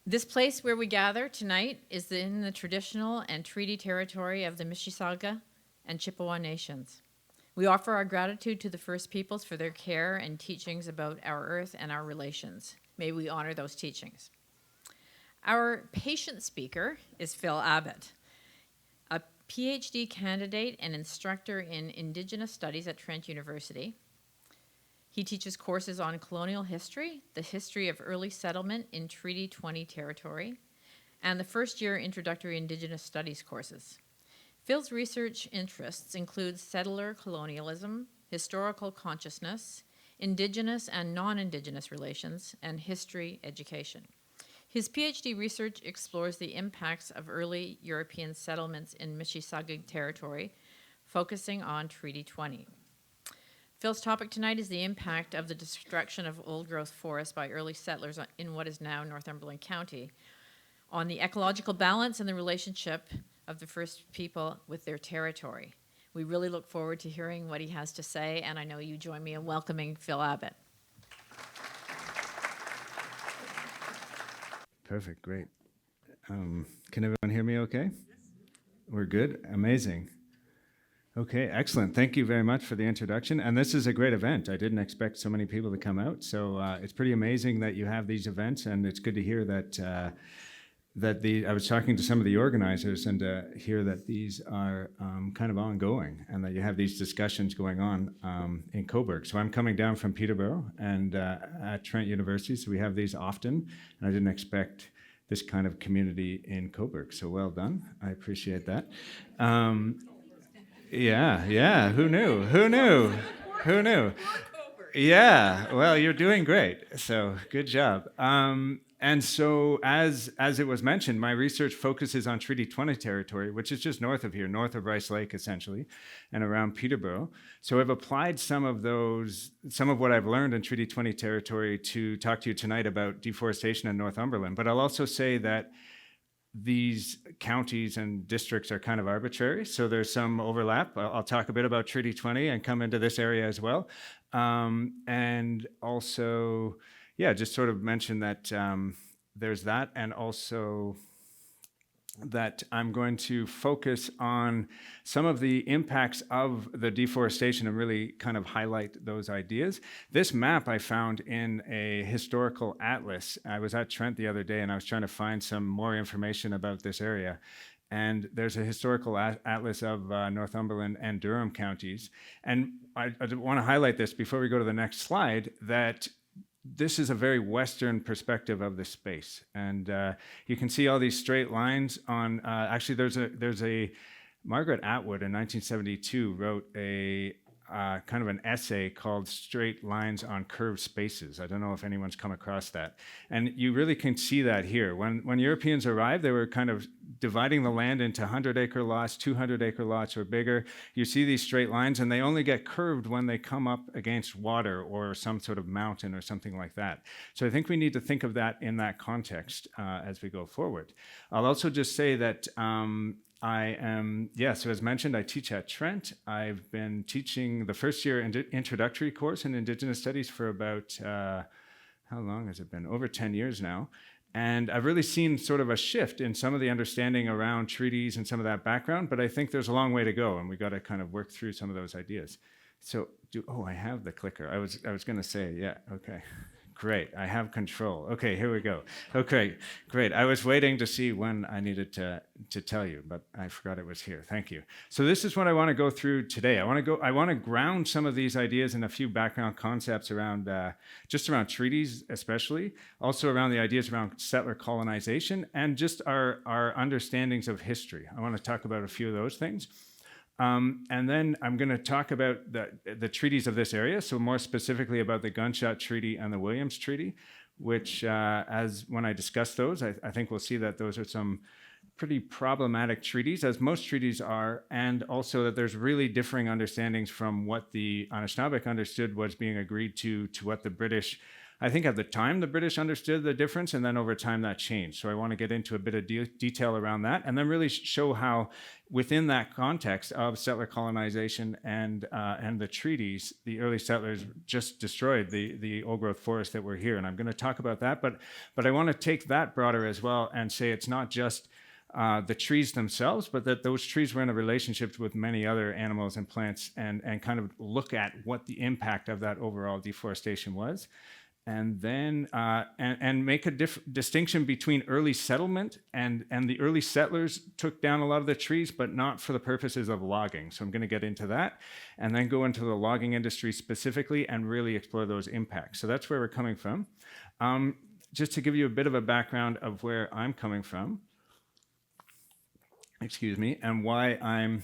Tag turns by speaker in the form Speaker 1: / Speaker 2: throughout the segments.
Speaker 1: This place where we gather tonight is in the traditional and treaty territory of the Mississauga and Chippewa nations. We offer our gratitude to the First Peoples for their care and teachings about our earth and our relations. May we honor those teachings. Our patient speaker is Phil Abbott, a PhD candidate and instructor in Indigenous Studies at Trent University. He teaches courses on colonial history, the history of early settlement in Treaty 20 territory, and the first-year introductory Indigenous Studies courses. Phil's research interests include settler colonialism, historical consciousness, Indigenous and non-Indigenous relations, and history education. His PhD research explores the impacts of early European settlements in Mississauga territory, focusing on Treaty 20. Phil's topic tonight is the impact of the destruction of old-growth forests by early settlers in what is now Northumberland County on the ecological balance and the relationship of the First People with their territory. We really look forward to hearing what he has to say, and I know you join me in welcoming Phil Abbott.
Speaker 2: Perfect, great. Can everyone hear me okay? We're good? Amazing. Okay, excellent. Thank you very much for the introduction. And this is a great event. I didn't expect so many people to come out. So it's pretty amazing that you have these events, and it's good to hear that I was talking to some of the organizers and hear that these are kind of ongoing and that you have these discussions going on in Cobourg. So I'm coming down from Peterborough and at Trent University, so we have these often, and I didn't expect this kind of community in Cobourg. So well done. I appreciate that. Yeah. Who knew? Yeah, well, you're doing great. So good job. And so as it was mentioned, my research focuses on Treaty 20 territory, which is just north of here, north of Rice Lake, essentially, and around Peterborough. So I've applied some of what I've learned in Treaty 20 territory to talk to you tonight about deforestation in Northumberland. But I'll also say that these counties and districts are kind of arbitrary, so there's some overlap. I'll talk a bit about Treaty 20 and come into this area as well. And also, just sort of mention that there's that, and also that I'm going to focus on some of the impacts of the deforestation and really kind of highlight those ideas. This map I found in a historical atlas. I was at Trent the other day and I was trying to find some more information about this area. And there's a historical atlas of Northumberland and Durham counties. And I want to highlight this before we go to the next slide, that this is a very Western perspective of the space. And you can see all these straight lines on, actually there's a Margaret Atwood in 1972 wrote a kind of an essay called Straight Lines on Curved Spaces. I don't know if anyone's come across that. And you really can see that here. When Europeans arrived, they were kind of dividing the land into 100-acre lots, 200-acre lots or bigger. You see these straight lines, and they only get curved when they come up against water or some sort of mountain or something like that. So I think we need to think of that in that context as we go forward. I'll also just say that so as mentioned, I teach at Trent. I've been teaching the first year introductory course in Indigenous Studies for about, how long has it been? Over 10 years now. And I've really seen sort of a shift in some of the understanding around treaties and some of that background, but I think there's a long way to go, and we got to kind of work through some of those ideas. So, I have the clicker. I was going to say, yeah, okay. Great, I have control. Okay, here we go. Okay, great. I was waiting to see when I needed to tell you, but I forgot it was here. Thank you. So this is what I want to go through today. I want to ground some of these ideas in a few background concepts around, just around treaties especially, also around the ideas around settler colonization, and just our understandings of history. I want to talk about a few of those things. And then I'm going to talk about the treaties of this area, so more specifically about the Gunshot Treaty and the Williams Treaty, which, when I discuss those, I think we'll see that those are some pretty problematic treaties, as most treaties are, and also that there's really differing understandings from what the Anishinaabe understood was being agreed to what the British, I think at the time the British understood the difference, and then over time that changed. So I want to get into a bit of detail around that, and then really show how within that context of settler colonization and the treaties, the early settlers just destroyed the old growth forest that were here. And I'm going to talk about that, but I want to take that broader as well and say it's not just the trees themselves, but that those trees were in a relationship with many other animals and plants, and kind of look at what the impact of that overall deforestation was. And then and make a distinction between early settlement and the early settlers took down a lot of the trees, but not for the purposes of logging. So I'm going to get into that, and then go into the logging industry specifically and really explore those impacts. So that's where we're coming from. Just to give you a bit of a background of where I'm coming from, excuse me, and why I'm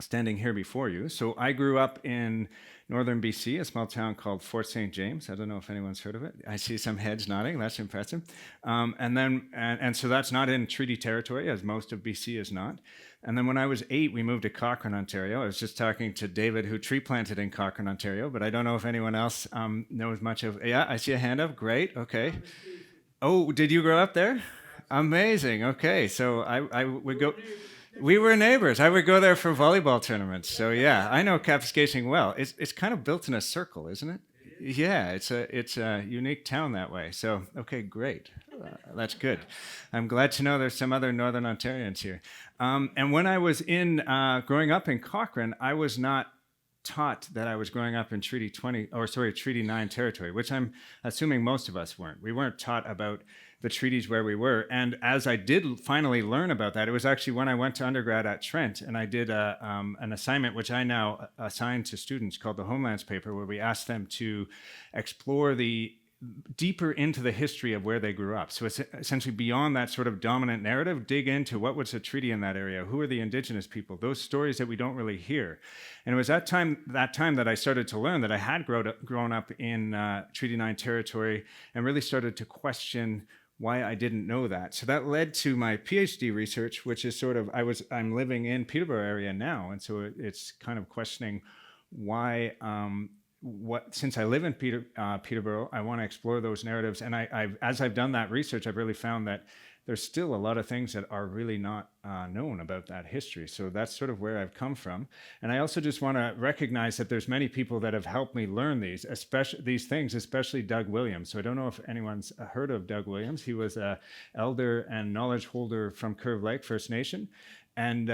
Speaker 2: standing here before you. So I grew up in northern BC, a small town called Fort St. James. I don't know if anyone's heard of it. I see some heads nodding. That's impressive. And so that's not in treaty territory, as most of BC is not. And then when I was 8, we moved to Cochrane, Ontario. I was just talking to David, who tree planted in Cochrane, Ontario, but I don't know if anyone else knows much of. Yeah, I see a hand up. Great. Okay. Oh, did you grow up there? Amazing. Okay, so I would go. We were neighbors. I would go there for volleyball tournaments. So yeah, I know Kapuskasing well. It's kind of built in a circle, isn't it? Yeah, it's a unique town that way. So okay, great. That's good. I'm glad to know there's some other Northern Ontarians here. And when I was growing up in Cochrane, I was not taught that I was growing up in Treaty 9 territory, which I'm assuming most of us weren't. We weren't taught about the treaties where we were. And as I did finally learn about that, it was actually when I went to undergrad at Trent, and I did an assignment, which I now assign to students, called the Homelands Paper, where we asked them to explore deeper into the history of where they grew up. So it's essentially beyond that sort of dominant narrative, dig into what was the treaty in that area, who are the indigenous people, those stories that we don't really hear. And it was that time that I started to learn that I had grown up in Treaty 9 territory, and really started to question why I didn't know that. So that led to my PhD research, which is sort of, I'm living in Peterborough area now, and so it's kind of questioning why, since I live in Peterborough, I want to explore those narratives. And as I've done that research, I've really found that there's still a lot of things that are really not known about that history. So that's sort of where I've come from. And I also just want to recognize that there's many people that have helped me learn these things, especially Doug Williams. So I don't know if anyone's heard of Doug Williams. He was an elder and knowledge holder from Curve Lake First Nation. And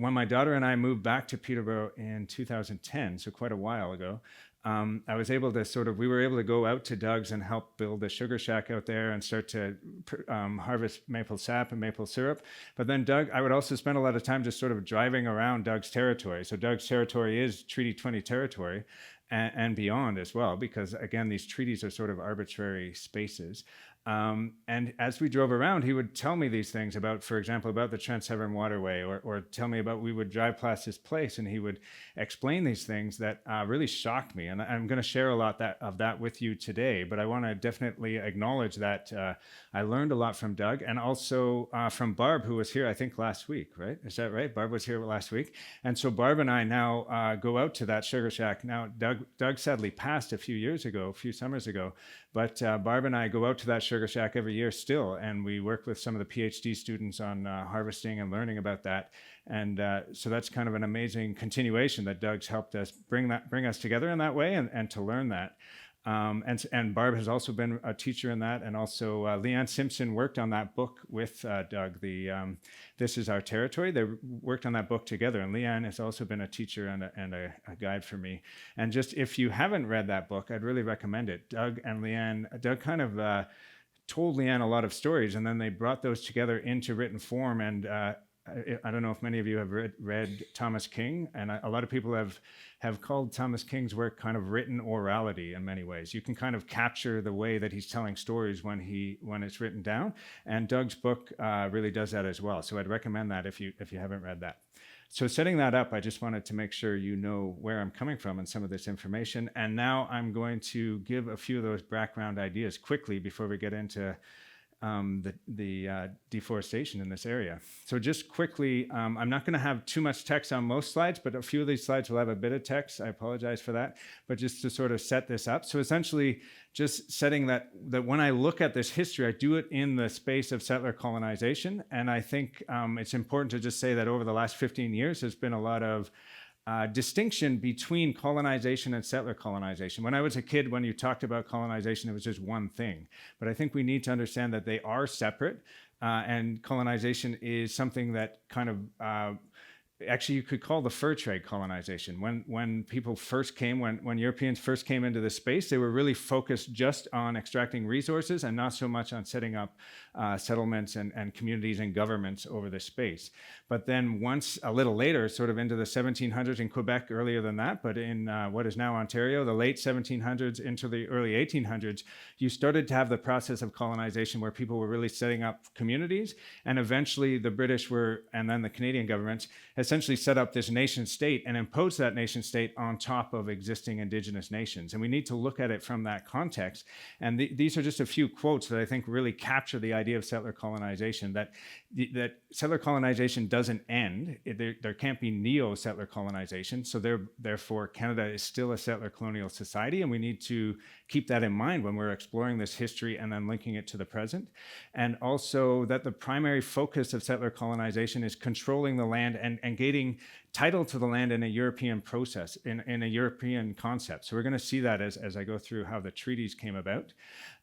Speaker 2: when my daughter and I moved back to Peterborough in 2010, so quite a while ago, I was able to we were able to go out to Doug's and help build a sugar shack out there and start to harvest maple sap and maple syrup. But then I would also spend a lot of time just sort of driving around Doug's territory. So Doug's territory is Treaty 20 territory and beyond as well, because again, these treaties are sort of arbitrary spaces. And as we drove around, he would tell me these things about, for example, about the Trans-Severn Waterway, or tell me about, we would drive past his place and he would explain these things that really shocked me. And I'm going to share a lot of that with you today, but I want to definitely acknowledge that I learned a lot from Doug, and also from Barb, who was here, I think, last week, right? Is that right? Barb was here last week. And so Barb and I now go out to that sugar shack. Now, Doug sadly passed a few summers ago, but Barb and I go out to that sugar shack every year still, and we work with some of the PhD students on harvesting and learning about that. And so that's kind of an amazing continuation that Doug's helped us bring us together in that way, and to learn that. And Barb has also been a teacher in that, and also Leanne Simpson worked on that book with Doug, This Is Our Territory. They worked on that book together, and Leanne has also been a teacher and a guide for me. And just, if you haven't read that book, I'd really recommend it. Doug kind of told Leanne a lot of stories, and then they brought those together into written form. And I don't know if many of you have read Thomas King, and a lot of people have called Thomas King's work kind of written orality in many ways. You can kind of capture the way that he's telling stories when it's written down, and Doug's book really does that as well. So I'd recommend that if you haven't read that. So setting that up, I just wanted to make sure you know where I'm coming from and some of this information. And now I'm going to give a few of those background ideas quickly before we get into the deforestation in this area. So just quickly, I'm not going to have too much text on most slides, but a few of these slides will have a bit of text. I apologize for that, but just to sort of set this up. So essentially, just setting that when I look at this history, I do it in the space of settler colonization. And I think it's important to just say that over the last 15 years, there's been a lot of distinction between colonization and settler colonization. When I was a kid, when you talked about colonization, it was just one thing. But I think we need to understand that they are separate, and colonization is something that kind of actually you could call the fur trade colonization. When people first came, when Europeans first came into this space, they were really focused just on extracting resources and not so much on setting up settlements and communities and governments over this space. But then once a little later, sort of into the 1700s in Quebec, earlier than that, but in what is now Ontario, the late 1700s into the early 1800s, you started to have the process of colonization where people were really setting up communities, and eventually the British were, and then the Canadian governments, essentially set up this nation state and imposed that nation state on top of existing Indigenous nations. And we need to look at it from that context. And these are just a few quotes that I think really capture the idea of settler colonization, that settler colonization doesn't end. There can't be neo-settler colonization. So therefore, Canada is still a settler colonial society, and we need to keep that in mind when we're exploring this history and then linking it to the present. And also that the primary focus of settler colonization is controlling the land and gaining title to the land in a European process, in a European concept. So we're going to see that as I go through how the treaties came about.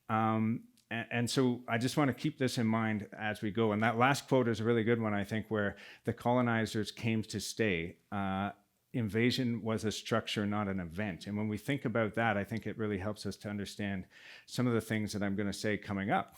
Speaker 2: And so I just want to keep this in mind as we go. And that last quote is a really good one, I think, where the colonizers came to stay. Invasion was a structure, not an event. And when we think about that, I think it really helps us to understand some of the things that I'm going to say coming up.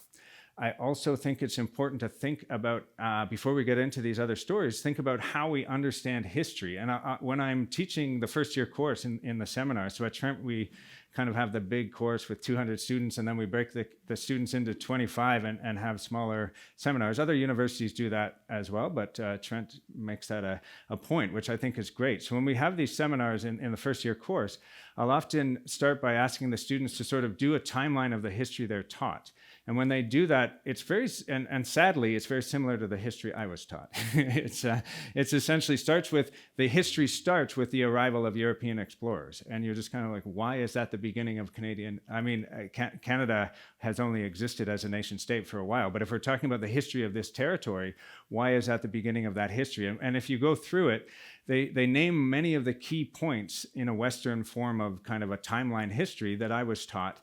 Speaker 2: I also think it's important to think about, before we get into these other stories, think about how we understand history. And when I'm teaching the first year course in the seminar, so at Trent, we kind of have the big course with 200 students, and then we break the students into 25 and have smaller seminars. Other universities do that as well, but Trent makes that a point, which I think is great. So when we have these seminars in the first year course, I'll often start by asking the students to sort of do a timeline of the history they're taught. And when they do that, it's very, and sadly, it's very similar to the history I was taught. It's essentially the history starts with the arrival of European explorers. And you're just kind of like, why is that the beginning of Canada has only existed as a nation state for a while. But if we're talking about the history of this territory, why is that the beginning of that history? And if you go through it, they name many of the key points in a Western form of kind of a timeline history that I was taught,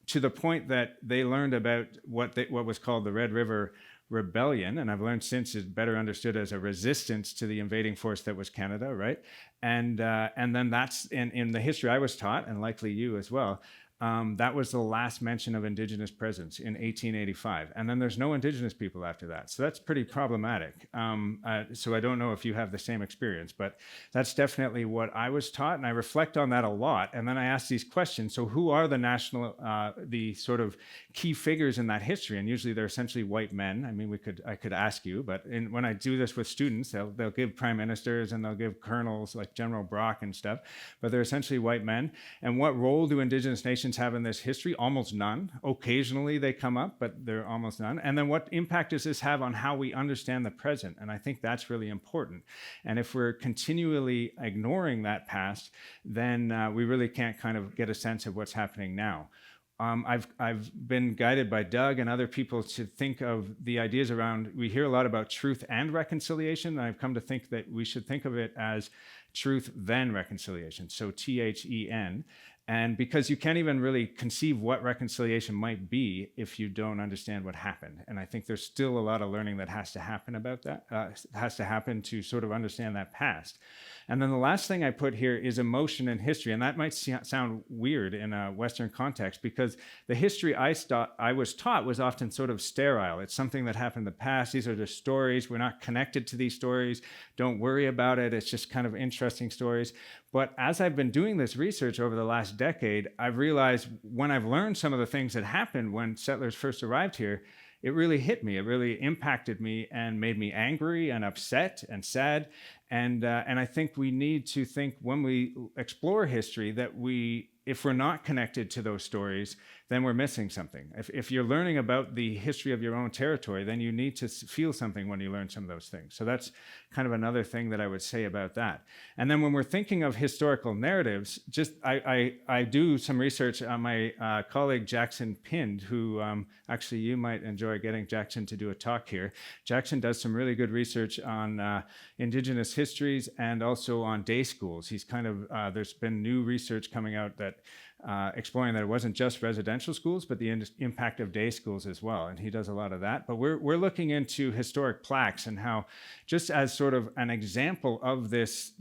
Speaker 2: to the point that they learned about what was called the Red River Rebellion, and I've learned since is better understood as a resistance to the invading force that was Canada, right? And then that's in the history I was taught, and likely you as well. That was the last mention of Indigenous presence in 1885. And then there's no Indigenous people after that. So that's pretty problematic. So I don't know if you have the same experience, but that's definitely what I was taught. And I reflect on that a lot. And then I ask these questions. So who are the sort of key figures in that history? And usually they're essentially white men. I mean, I could ask you, but when I do this with students, they'll give prime ministers and they'll give colonels like General Brock and stuff, but they're essentially white men. And what role do Indigenous nations have in this history? Almost none. Occasionally they come up, but they're almost none. And then what impact does this have on how we understand the present? And I think that's really important. And if we're continually ignoring that past, then we really can't kind of get a sense of what's happening now. I've been guided by Doug and other people to think of the ideas around, we hear a lot about truth and reconciliation, and I've come to think that we should think of it as truth then reconciliation, so THEN. And because you can't even really conceive what reconciliation might be if you don't understand what happened. And I think there's still a lot of learning that has to happen about that, has to happen to sort of understand that past. And then the last thing I put here is emotion and history. And that might sound weird in a Western context, because the history I was taught was often sort of sterile. It's something that happened in the past. These are just stories. We're not connected to these stories. Don't worry about it. It's just kind of interesting stories. But as I've been doing this research over the last decade, I've realized when I've learned some of the things that happened when settlers first arrived here, it really hit me. It really impacted me and made me angry and upset and sad. And I think we need to think when we explore history that if we're not connected to those stories, then we're missing something. If you're learning about the history of your own territory, then you need to feel something when you learn some of those things. So that's kind of another thing that I would say about that. And then when we're thinking of historical narratives, just I do some research on my colleague Jackson Pind, who actually you might enjoy getting Jackson to do a talk here. Jackson does some really good research on Indigenous histories and also on day schools. He's kind of, there's been new research coming out that exploring that it wasn't just residential schools, but the impact of day schools as well. And he does a lot of that. But we're looking into historic plaques and how, just as sort of an example of this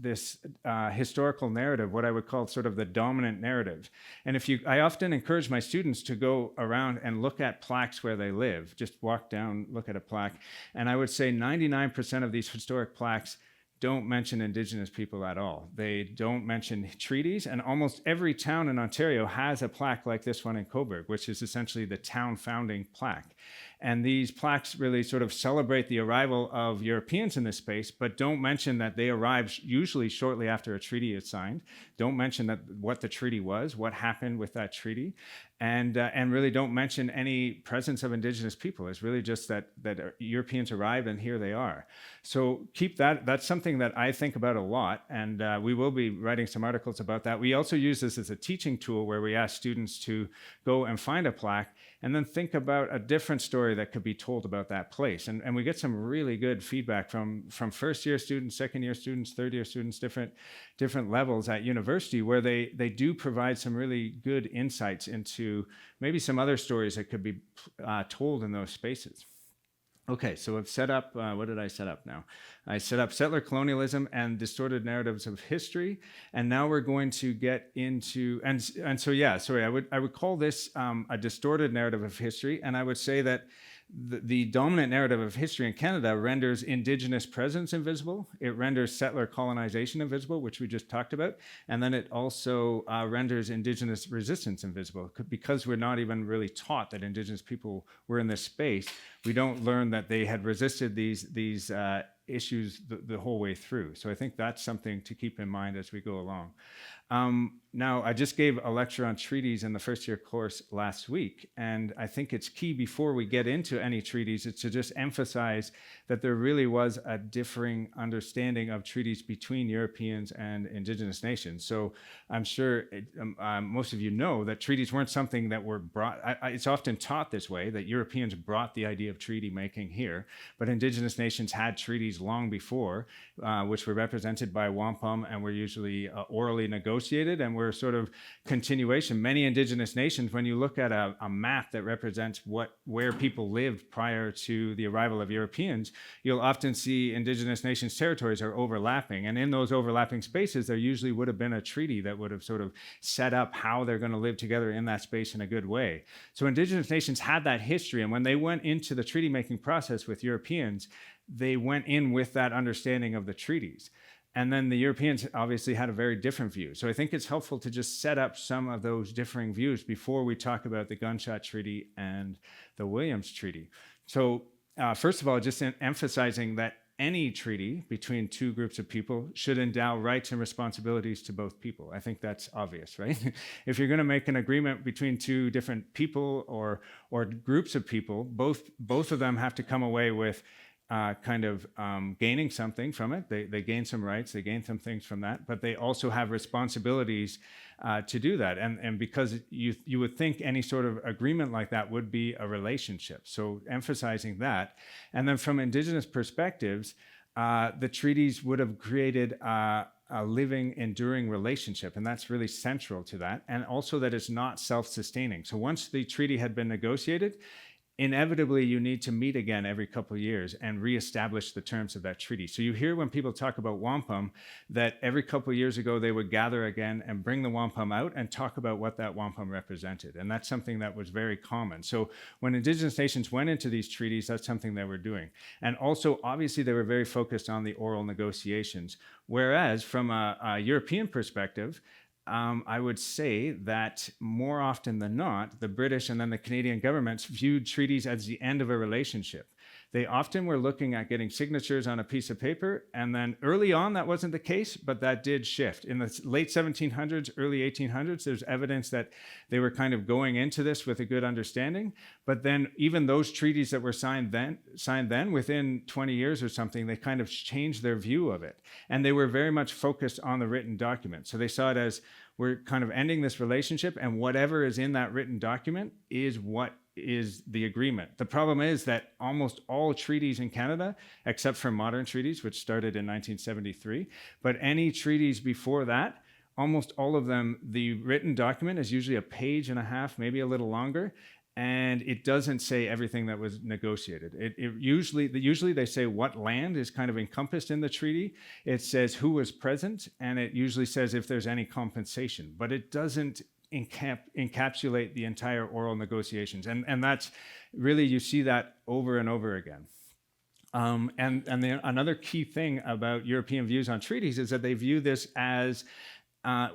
Speaker 2: historical narrative, what I would call sort of the dominant narrative. And I often encourage my students to go around and look at plaques where they live. Just walk down, look at a plaque. And I would say 99% of these historic plaques don't mention Indigenous people at all. They don't mention treaties, and almost every town in Ontario has a plaque like this one in Cobourg, which is essentially the town founding plaque. And these plaques really sort of celebrate the arrival of Europeans in this space, but don't mention that they arrived usually shortly after a treaty is signed. Don't mention what the treaty was, what happened with that treaty, and really don't mention any presence of Indigenous people. It's really just that Europeans arrived and here they are. So keep that. That's something that I think about a lot, and we will be writing some articles about that. We also use this as a teaching tool where we ask students to go and find a plaque and then think about a different story that could be told about that place. And we get some really good feedback from first-year students, second-year students, third-year students, different levels at university, where they do provide some really good insights into maybe some other stories that could be told in those spaces. Okay, so I've set up, what did I set up now? I set up settler colonialism and distorted narratives of history, and now we're going to get into, and so yeah, sorry, I would call this a distorted narrative of history, and I would say that the dominant narrative of history in Canada renders Indigenous presence invisible. It renders settler colonization invisible, which we just talked about. And then it also renders Indigenous resistance invisible. Because we're not even really taught that Indigenous people were in this space, we don't learn that they had resisted these issues the whole way through. So I think that's something to keep in mind as we go along. Now, I just gave a lecture on treaties in the first year course last week, and I think it's key before we get into any treaties is to just emphasize that there really was a differing understanding of treaties between Europeans and Indigenous nations. So I'm sure most of you know that treaties weren't something that were brought, it's often taught this way, that Europeans brought the idea of treaty making here, but Indigenous nations had treaties long before, which were represented by wampum and were usually orally negotiated and were sort of continuation. Many Indigenous nations, when you look at a map that represents where people lived prior to the arrival of Europeans, you'll often see Indigenous nations' territories are overlapping. And in those overlapping spaces, there usually would have been a treaty that would have sort of set up how they're going to live together in that space in a good way. So Indigenous nations had that history. And when they went into the treaty-making process with Europeans, they went in with that understanding of the treaties. And then the Europeans obviously had a very different view. So I think it's helpful to just set up some of those differing views before we talk about the Gunshot Treaty and the Williams Treaty. So first of all, just emphasizing that any treaty between two groups of people should endow rights and responsibilities to both people. I think that's obvious, right? If you're going to make an agreement between two different people or groups of people, both of them have to come away with gaining something from it. They gain some rights, they gain some things from that, but they also have responsibilities to do that. And because you would think any sort of agreement like that would be a relationship. So emphasizing that. And then from Indigenous perspectives, the treaties would have created a living, enduring relationship, and that's really central to that. And also that it's not self-sustaining. So once the treaty had been negotiated, inevitably you need to meet again every couple of years and reestablish the terms of that treaty. So you hear when people talk about wampum that every couple of years ago they would gather again and bring the wampum out and talk about what that wampum represented. And that's something that was very common. So when Indigenous nations went into these treaties, that's something they were doing. And also, obviously, they were very focused on the oral negotiations. Whereas from a European perspective, I would say that more often than not, the British and then the Canadian governments viewed treaties as the end of a relationship. They often were looking at getting signatures on a piece of paper, and then early on that wasn't the case, but that did shift. In the late 1700s, early 1800s, there's evidence that they were kind of going into this with a good understanding, but then even those treaties that were signed then, within 20 years or something, they kind of changed their view of it. And they were very much focused on the written document. So they saw it as, we're kind of ending this relationship, and whatever is in that written document is what is the agreement. The problem is that almost all treaties in Canada, except for modern treaties, which started in 1973, but any treaties before that, almost all of them, the written document is usually a page and a half, maybe a little longer, and it doesn't say everything that was negotiated. Usually they say what land is kind of encompassed in the treaty. It says who was present, and it usually says if there's any compensation, but it doesn't encapsulate the entire oral negotiations. And that's really, you see that over and over again. Another key thing about European views on treaties is that they view this as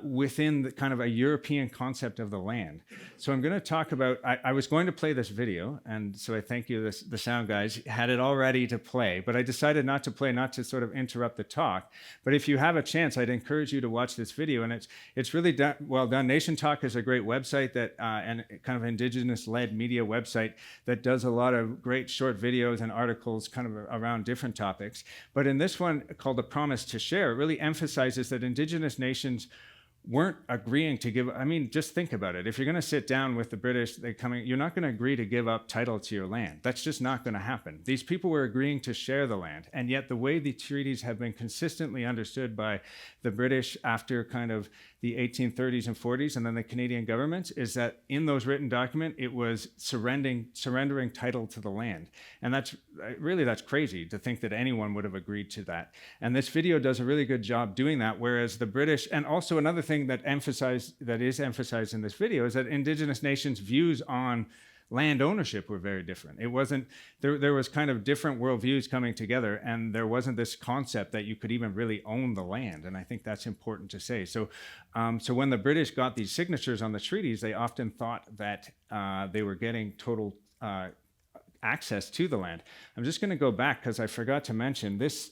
Speaker 2: within the kind of a European concept of the land. So I'm going to talk about, I was going to play this video, and so I thank you, the sound guys had it all ready to play, but I decided not to play, not to sort of interrupt the talk. But if you have a chance, I'd encourage you to watch this video, and it's really well done. Nation Talk is a great website that, and kind of Indigenous-led media website that does a lot of great short videos and articles kind of around different topics. But in this one called The Promise to Share, it really emphasizes that Indigenous nations weren't agreeing to give, I mean, just think about it. If you're going to sit down with the British, you're not going to agree to give up title to your land. That's just not going to happen. These people were agreeing to share the land. And yet the way the treaties have been consistently understood by the British after kind of the 1830s and 40s, and then the Canadian governments, is that in those written documents, it was surrendering title to the land. And that's crazy to think that anyone would have agreed to that. And this video does a really good job doing that, whereas the British, and also another thing that is emphasized in this video, is that Indigenous nations' views on land ownership were very different. It wasn't, there was kind of different worldviews coming together, and there wasn't this concept that you could even really own the land. And I think that's important to say. So when the British got these signatures on the treaties, they often thought that they were getting total access to the land. I'm just going to go back because I forgot to mention this.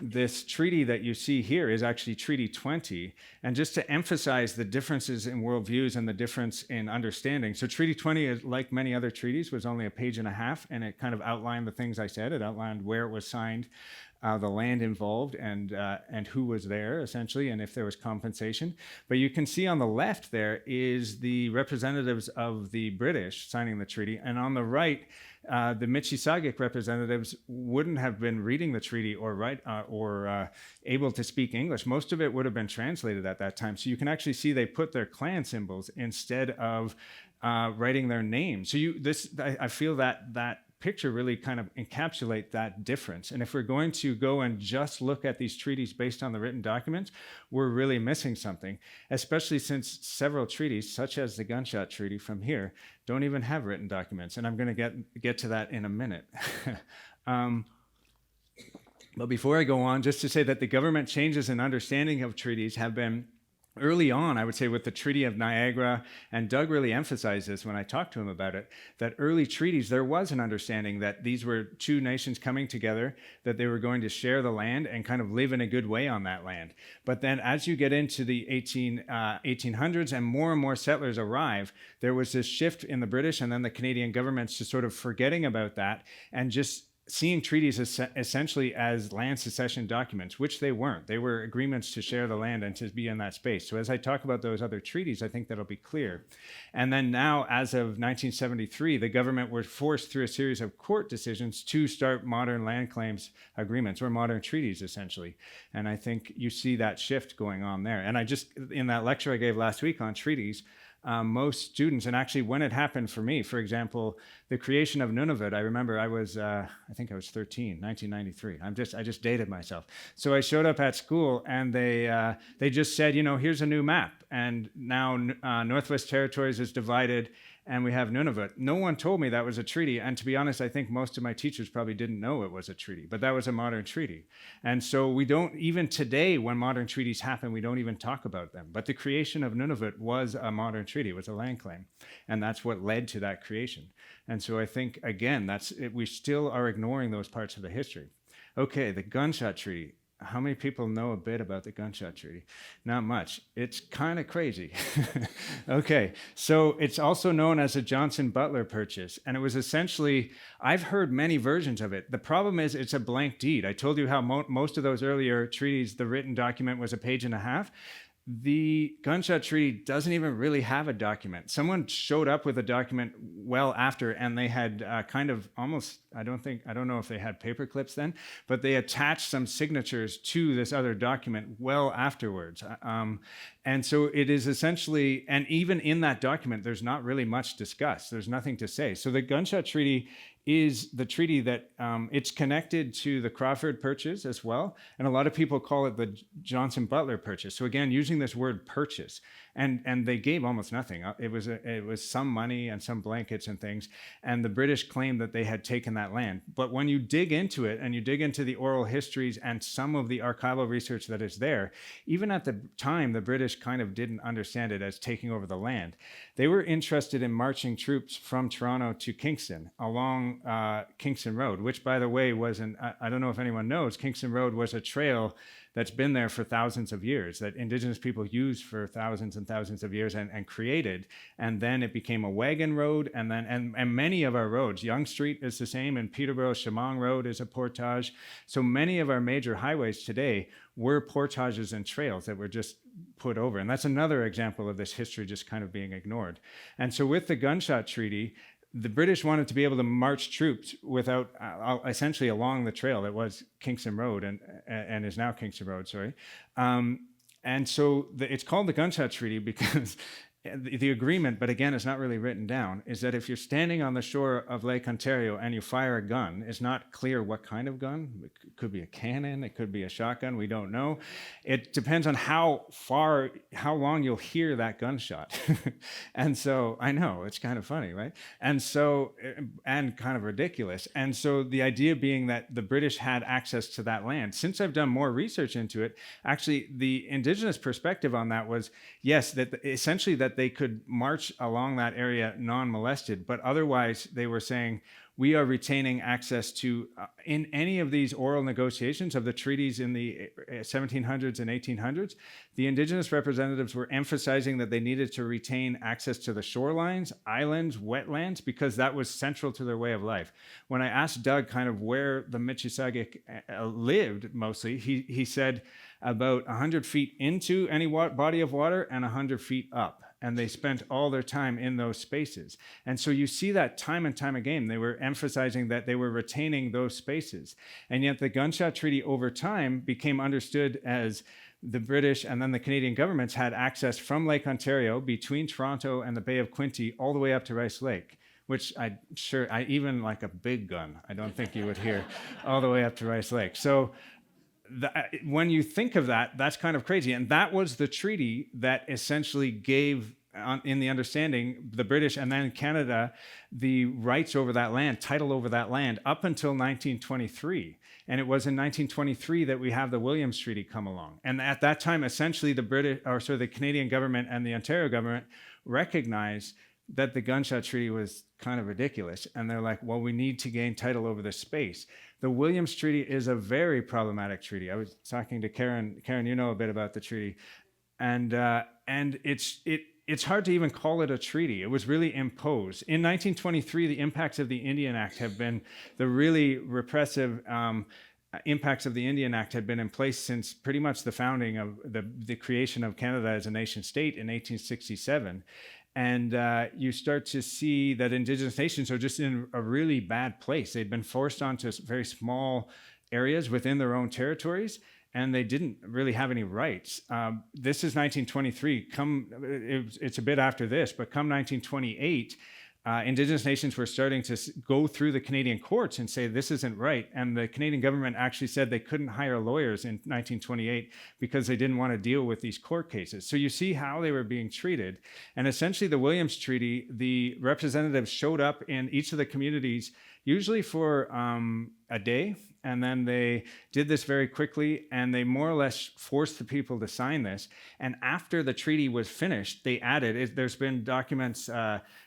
Speaker 2: This treaty that you see here is actually Treaty 20. And just to emphasize the differences in worldviews and the difference in understanding. So Treaty 20, is, like many other treaties, was only a page and a half, and it kind of outlined the things I said. It outlined where it was signed, the land involved, and who was there, essentially, and if there was compensation. But you can see on the left there is the representatives of the British signing the treaty, and on the right, the Mississauga representatives wouldn't have been reading the treaty or able to speak English. Most of it would have been translated at that time. So you can actually see they put their clan symbols instead of writing their names. So I feel that picture really kind of encapsulate that difference. And if we're going to go and just look at these treaties based on the written documents, we're really missing something, especially since several treaties, such as the Gunshot Treaty from here, don't even have written documents. And I'm going to get to that in a minute. But before I go on, just to say that the government changes in understanding of treaties have been early on, I would say, with the Treaty of Niagara, and Doug really emphasized this when I talked to him about it, that early treaties, there was an understanding that these were two nations coming together, that they were going to share the land and kind of live in a good way on that land. But then as you get into the 1800s and more settlers arrive, there was this shift in the British and then the Canadian governments to sort of forgetting about that and just seeing treaties essentially as land secession documents, which they weren't. They were agreements to share the land and to be in that space. So as I talk about those other treaties, I think that'll be clear. And then now, as of 1973, the government was forced through a series of court decisions to start modern land claims agreements, or modern treaties, essentially. And I think you see that shift going on there. And in that lecture I gave last week on treaties, most students, and actually when it happened for me, for example, the creation of Nunavut, I remember I think I was 13, 1993. I just dated myself. So I showed up at school and they just said, here's a new map. And now Northwest Territories is divided and we have Nunavut. No one told me that was a treaty, and to be honest, I think most of my teachers probably didn't know it was a treaty, but that was a modern treaty. And so we don't, even today when modern treaties happen, we don't even talk about them. But the creation of Nunavut was a modern treaty, it was a land claim, and that's what led to that creation. And so I think, again, we still are ignoring those parts of the history. Okay, the Gunshot Treaty. How many people know a bit about the Gunshot Treaty? Not much. It's kind of crazy. Okay, so it's also known as the Johnson-Butler Purchase, and it was essentially, I've heard many versions of it. The problem is it's a blank deed. I told you how most of those earlier treaties, the written document was a page and a half. The Gunshot Treaty doesn't even really have a document. Someone showed up with a document well after, and they had kind of almost, I don't know if they had paper clips then, but they attached some signatures to this other document well afterwards. And so it is essentially, and even in that document, there's not really much discussed. There's nothing to say. So the Gunshot Treaty is the treaty that it's connected to the Crawford Purchase as well. And a lot of people call it the Johnson-Butler Purchase. So again, using this word purchase. And they gave almost nothing. It was some money and some blankets and things. And the British claimed that they had taken that land. But when you dig into it and you dig into the oral histories and some of the archival research that is there, even at the time, the British kind of didn't understand it as taking over the land. They were interested in marching troops from Toronto to Kingston along Kingston Road, which, by the way, I don't know if anyone knows, Kingston Road was a trail that's been there for thousands of years, that Indigenous people used for thousands and thousands of years and created. And then it became a wagon road. And many of our roads, Yonge Street is the same, and Peterborough Chemung Road is a portage. So many of our major highways today were portages and trails that were just put over. And that's another example of this history just kind of being ignored. And so with the Gunshot Treaty, the British wanted to be able to march troops without, essentially along the trail that was Kingston Road and is now Kingston Road, sorry. And so it's called the Gunshot Treaty because the agreement, but again, it's not really written down, is that if you're standing on the shore of Lake Ontario and you fire a gun, it's not clear what kind of gun. It could be a cannon, it could be a shotgun, we don't know. It depends on how long you'll hear that gunshot. And so, I know, it's kind of funny, right? And kind of ridiculous. And so the idea being that the British had access to that land. Since I've done more research into it, actually the Indigenous perspective on that was, yes, that essentially that they could march along that area non-molested, but otherwise they were saying, we are retaining access to, in any of these oral negotiations of the treaties in the 1700s and 1800s, the Indigenous representatives were emphasizing that they needed to retain access to the shorelines, islands, wetlands, because that was central to their way of life. When I asked Doug kind of where the Mississauga lived mostly, he said about 100 feet into any body of water and 100 feet up. And they spent all their time in those spaces. And so you see that time and time again. They were emphasizing that they were retaining those spaces. And yet the Gunshot Treaty over time became understood as the British and then the Canadian governments had access from Lake Ontario between Toronto and the Bay of Quinte all the way up to Rice Lake, which I even like a big gun, I don't think you would hear all the way up to Rice Lake. So when you think of that, that's kind of crazy. And that was the treaty that essentially gave, in the understanding, the British and then Canada the rights over that land, title over that land, up until 1923. And it was in 1923 that we have the Williams Treaty come along. And at that time, essentially, the Canadian government and the Ontario government recognized that the Gunshot Treaty was kind of ridiculous. And they're like, well, we need to gain title over this space. The Williams Treaty is a very problematic treaty. I was talking to Karen. Karen, you know a bit about the treaty. And it's hard to even call it a treaty. It was really imposed. In 1923, the impacts of the Indian Act have been, the really repressive impacts of the Indian Act had been in place since pretty much the founding of the creation of Canada as a nation state in 1867. And you start to see that Indigenous nations are just in a really bad place. They'd been forced onto very small areas within their own territories, and they didn't really have any rights. This is 1923. It's a bit after this, but come 1928, Indigenous nations were starting to go through the Canadian courts and say this isn't right. And the Canadian government actually said they couldn't hire lawyers in 1928 because they didn't want to deal with these court cases. So you see how they were being treated. And essentially the Williams Treaty, the representatives showed up in each of the communities, usually for a day. And then they did this very quickly, and they more or less forced the people to sign this. And after the treaty was finished, they added, there's been documents,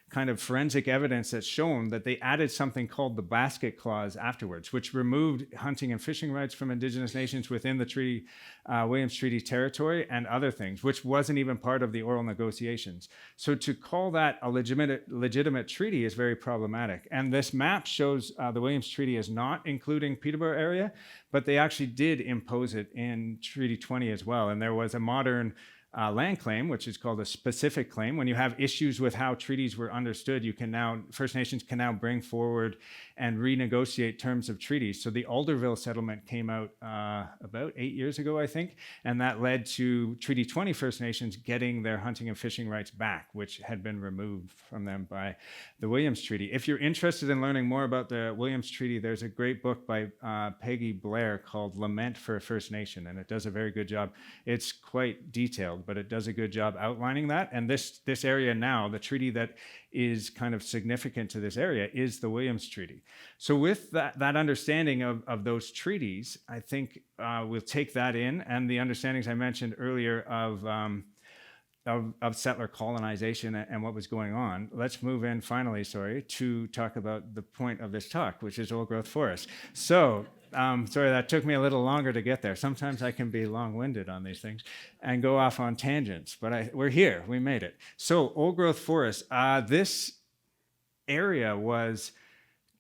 Speaker 2: kind of forensic evidence that's shown that they added something called the basket clause afterwards, which removed hunting and fishing rights from Indigenous nations within the treaty, Williams Treaty territory, and other things, which wasn't even part of the oral negotiations. So to call that a legitimate treaty is very problematic. And this map shows the Williams Treaty as not including Peterborough area, but they actually did impose it in Treaty 20 as well. And there was a modern land claim, which is called a specific claim. When you have issues with how treaties were understood, First Nations can now bring forward and renegotiate terms of treaties. So the Alderville settlement came out about 8 years ago, I think, and that led to Treaty 20 First Nations getting their hunting and fishing rights back, which had been removed from them by the Williams Treaty. If you're interested in learning more about the Williams Treaty, there's a great book by Peggy Blair called Lament for a First Nation, and it does a very good job. It's quite detailed, but it does a good job outlining that. And this area now, the treaty that is kind of significant to this area is the Williams Treaty. So with that understanding of those treaties, I think we'll take that in, and the understandings I mentioned earlier of settler colonization and what was going on. Let's move in finally, to talk about the point of this talk, which is old growth forests. So, sorry, that took me a little longer to get there. Sometimes I can be long-winded on these things and go off on tangents, but we're here, we made it. So old growth forests, this area was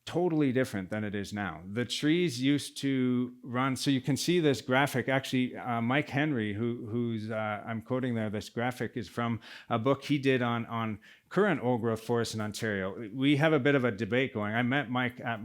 Speaker 2: totally different than it is now. The trees used to run, so you can see this graphic, actually Mike Henry, who's I'm quoting there, this graphic is from a book he did on current old growth forests in Ontario. We have a bit of a debate going. I met Mike at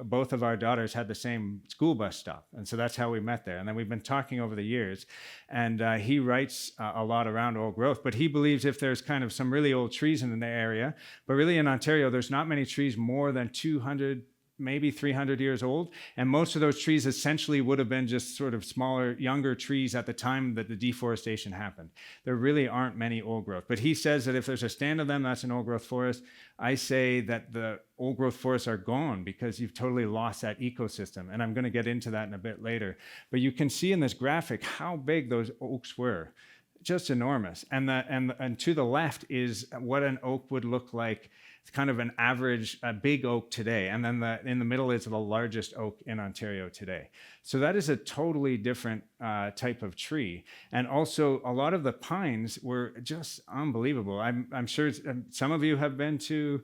Speaker 2: both of our daughters had the same school bus stop, and so that's how we met there. And then we've been talking over the years, and he writes a lot around old growth, but he believes if there's kind of some really old trees in the area, but really in Ontario, there's not many trees more than 200, maybe 300 years old. And most of those trees essentially would have been just sort of smaller, younger trees at the time that the deforestation happened. There really aren't many old growth. But he says that if there's a stand of them, that's an old growth forest. I say that the old growth forests are gone because you've totally lost that ecosystem. And I'm going to get into that in a bit later. But you can see in this graphic how big those oaks were. Just enormous. And to the left is what an oak would look like. It's kind of an average, a big oak today. And then in the middle is the largest oak in Ontario today. So that is a totally different type of tree. And also a lot of the pines were just unbelievable. I'm sure some of you have been to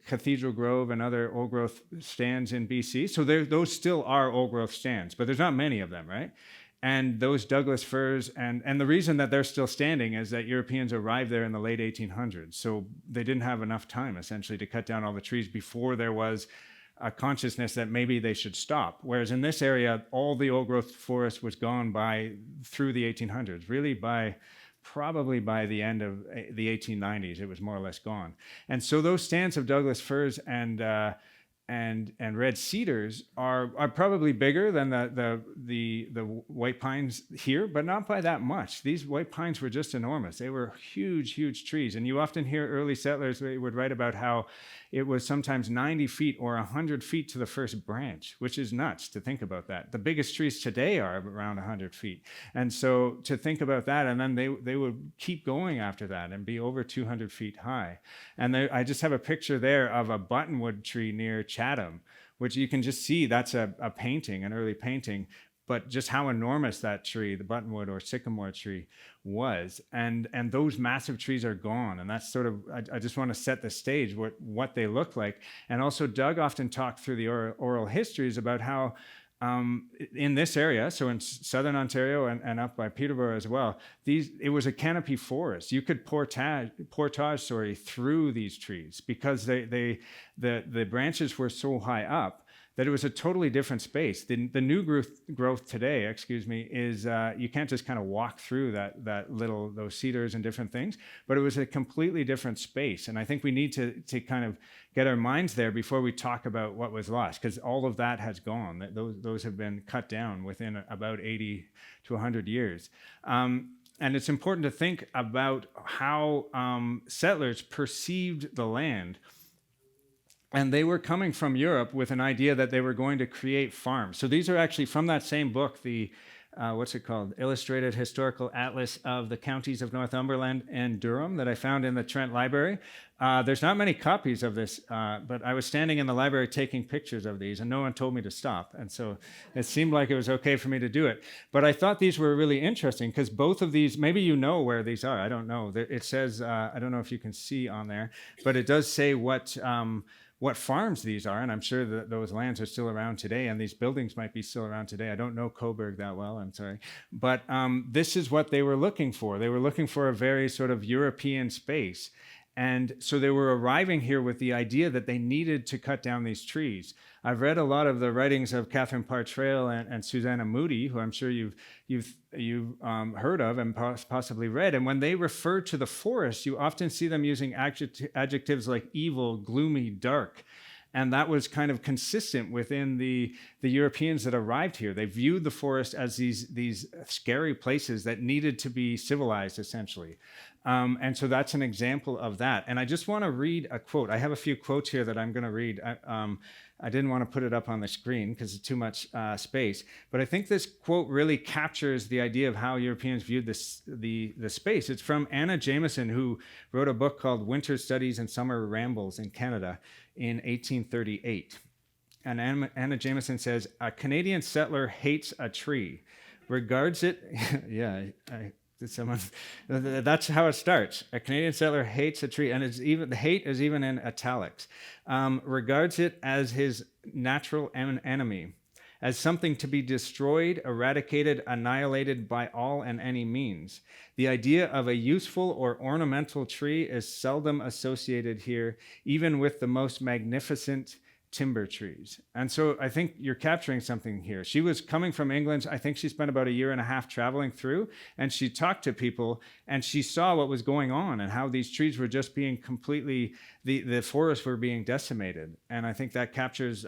Speaker 2: Cathedral Grove and other old growth stands in BC. So those still are old growth stands, but there's not many of them, right? And those Douglas firs, and the reason that they're still standing is that Europeans arrived there in the late 1800s. So they didn't have enough time, essentially, to cut down all the trees before there was a consciousness that maybe they should stop. Whereas in this area, all the old growth forest was gone through the 1800s, really probably by the end of the 1890s, it was more or less gone. And so those stands of Douglas firs and red cedars are probably bigger than the white pines here, but not by that much. These white pines were just enormous. They were huge, huge trees. And you often hear early settlers, they would write about how it was sometimes 90 feet or 100 feet to the first branch, which is nuts to think about that. The biggest trees today are around 100 feet. And so to think about that, and then they would keep going after that and be over 200 feet high. And I just have a picture there of a buttonwood tree near Chatham, which you can just see that's a painting, an early painting, but just how enormous that tree, the buttonwood or sycamore tree, was. And those massive trees are gone. And that's sort of, I just want to set the stage, what they look like. And also Doug often talked through the oral histories about how in this area, so in southern Ontario and up by Peterborough as well, it was a canopy forest. You could portage through these trees because the branches were so high up that it was a totally different space. The new growth today, is you can't just kind of walk through those cedars and different things, but it was a completely different space. And I think we need to kind of get our minds there before we talk about what was lost, because all of that has gone. Those have been cut down within about 80 to 100 years. And it's important to think about how settlers perceived the land. And they were coming from Europe with an idea that they were going to create farms. So these are actually from that same book, the what's it called? Illustrated Historical Atlas of the Counties of Northumberland and Durham that I found in the Trent Library. There's not many copies of this, but I was standing in the library taking pictures of these, and no one told me to stop. And so it seemed like it was okay for me to do it. But I thought these were really interesting because both of these, maybe you know where these are. I don't know. It says, I don't know if you can see on there, but it does say what farms these are, and I'm sure that those lands are still around today, and these buildings might be still around today. I don't know Coburg that well, I'm sorry. But this is what they were looking for. They were looking for a very sort of European space. And so they were arriving here with the idea that they needed to cut down these trees. I've read a lot of the writings of Catherine Parr Traill and Susanna Moody, who I'm sure you've heard of and possibly read. And when they refer to the forest, you often see them using adjectives like evil, gloomy, dark. And that was kind of consistent within the Europeans that arrived here. They viewed the forest as these scary places that needed to be civilized, essentially. And so that's an example of that. And I just want to read a quote. I have a few quotes here that I'm going to read. I didn't want to put it up on the screen because it's too much space. But I think this quote really captures the idea of how Europeans viewed the space. It's from Anna Jameson, who wrote a book called Winter Studies and Summer Rambles in Canada in 1838. And Anna Jameson says, "A Canadian settler hates a tree, regards it," yeah, that's how it starts. A Canadian settler hates a tree, and the hate is even in italics. Regards it as his natural enemy, as something to be destroyed, eradicated, annihilated by all and any means. The idea of a useful or ornamental tree is seldom associated here, even with the most magnificent timber trees. And so I think you're capturing something here. She was coming from England. I think she spent about a year and a half traveling through, and she talked to people, and she saw what was going on and how these trees were just being completely, the forests were being decimated. And I think that captures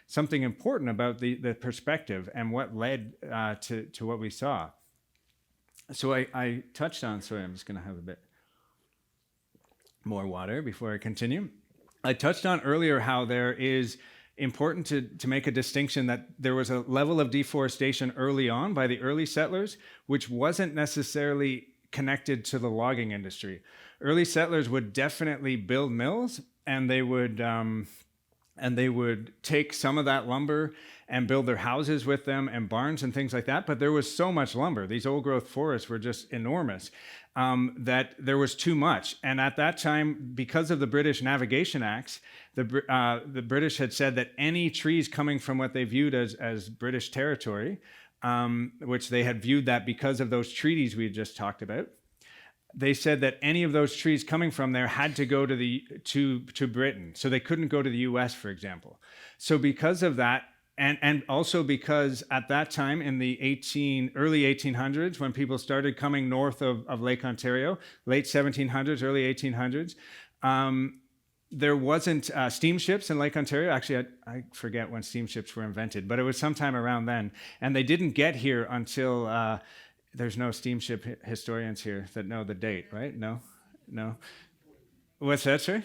Speaker 2: something important about the perspective and what led to what we saw. So I touched on, sorry, I'm just going to have a bit more water before I continue. I touched on earlier how there is important to make a distinction that there was a level of deforestation early on by the early settlers, which wasn't necessarily connected to the logging industry. Early settlers would definitely build mills, and they would take some of that lumber and build their houses with them and barns and things like that. But there was so much lumber. These old growth forests were just enormous. That there was too much. And at that time, because of the British Navigation Acts, the British had said that any trees coming from what they viewed as British territory, which they had viewed that because of those treaties we had just talked about, they said that any of those trees coming from there had to go to Britain. So they couldn't go to the US, for example. So because of that, and also because at that time in the early 1800s, when people started coming north of Lake Ontario, late 1700s, early 1800s, there wasn't steamships in Lake Ontario. Actually, I forget when steamships were invented, but it was sometime around then. And they didn't get here until, there's no steamship historians here that know the date, right? No? What's that, sir?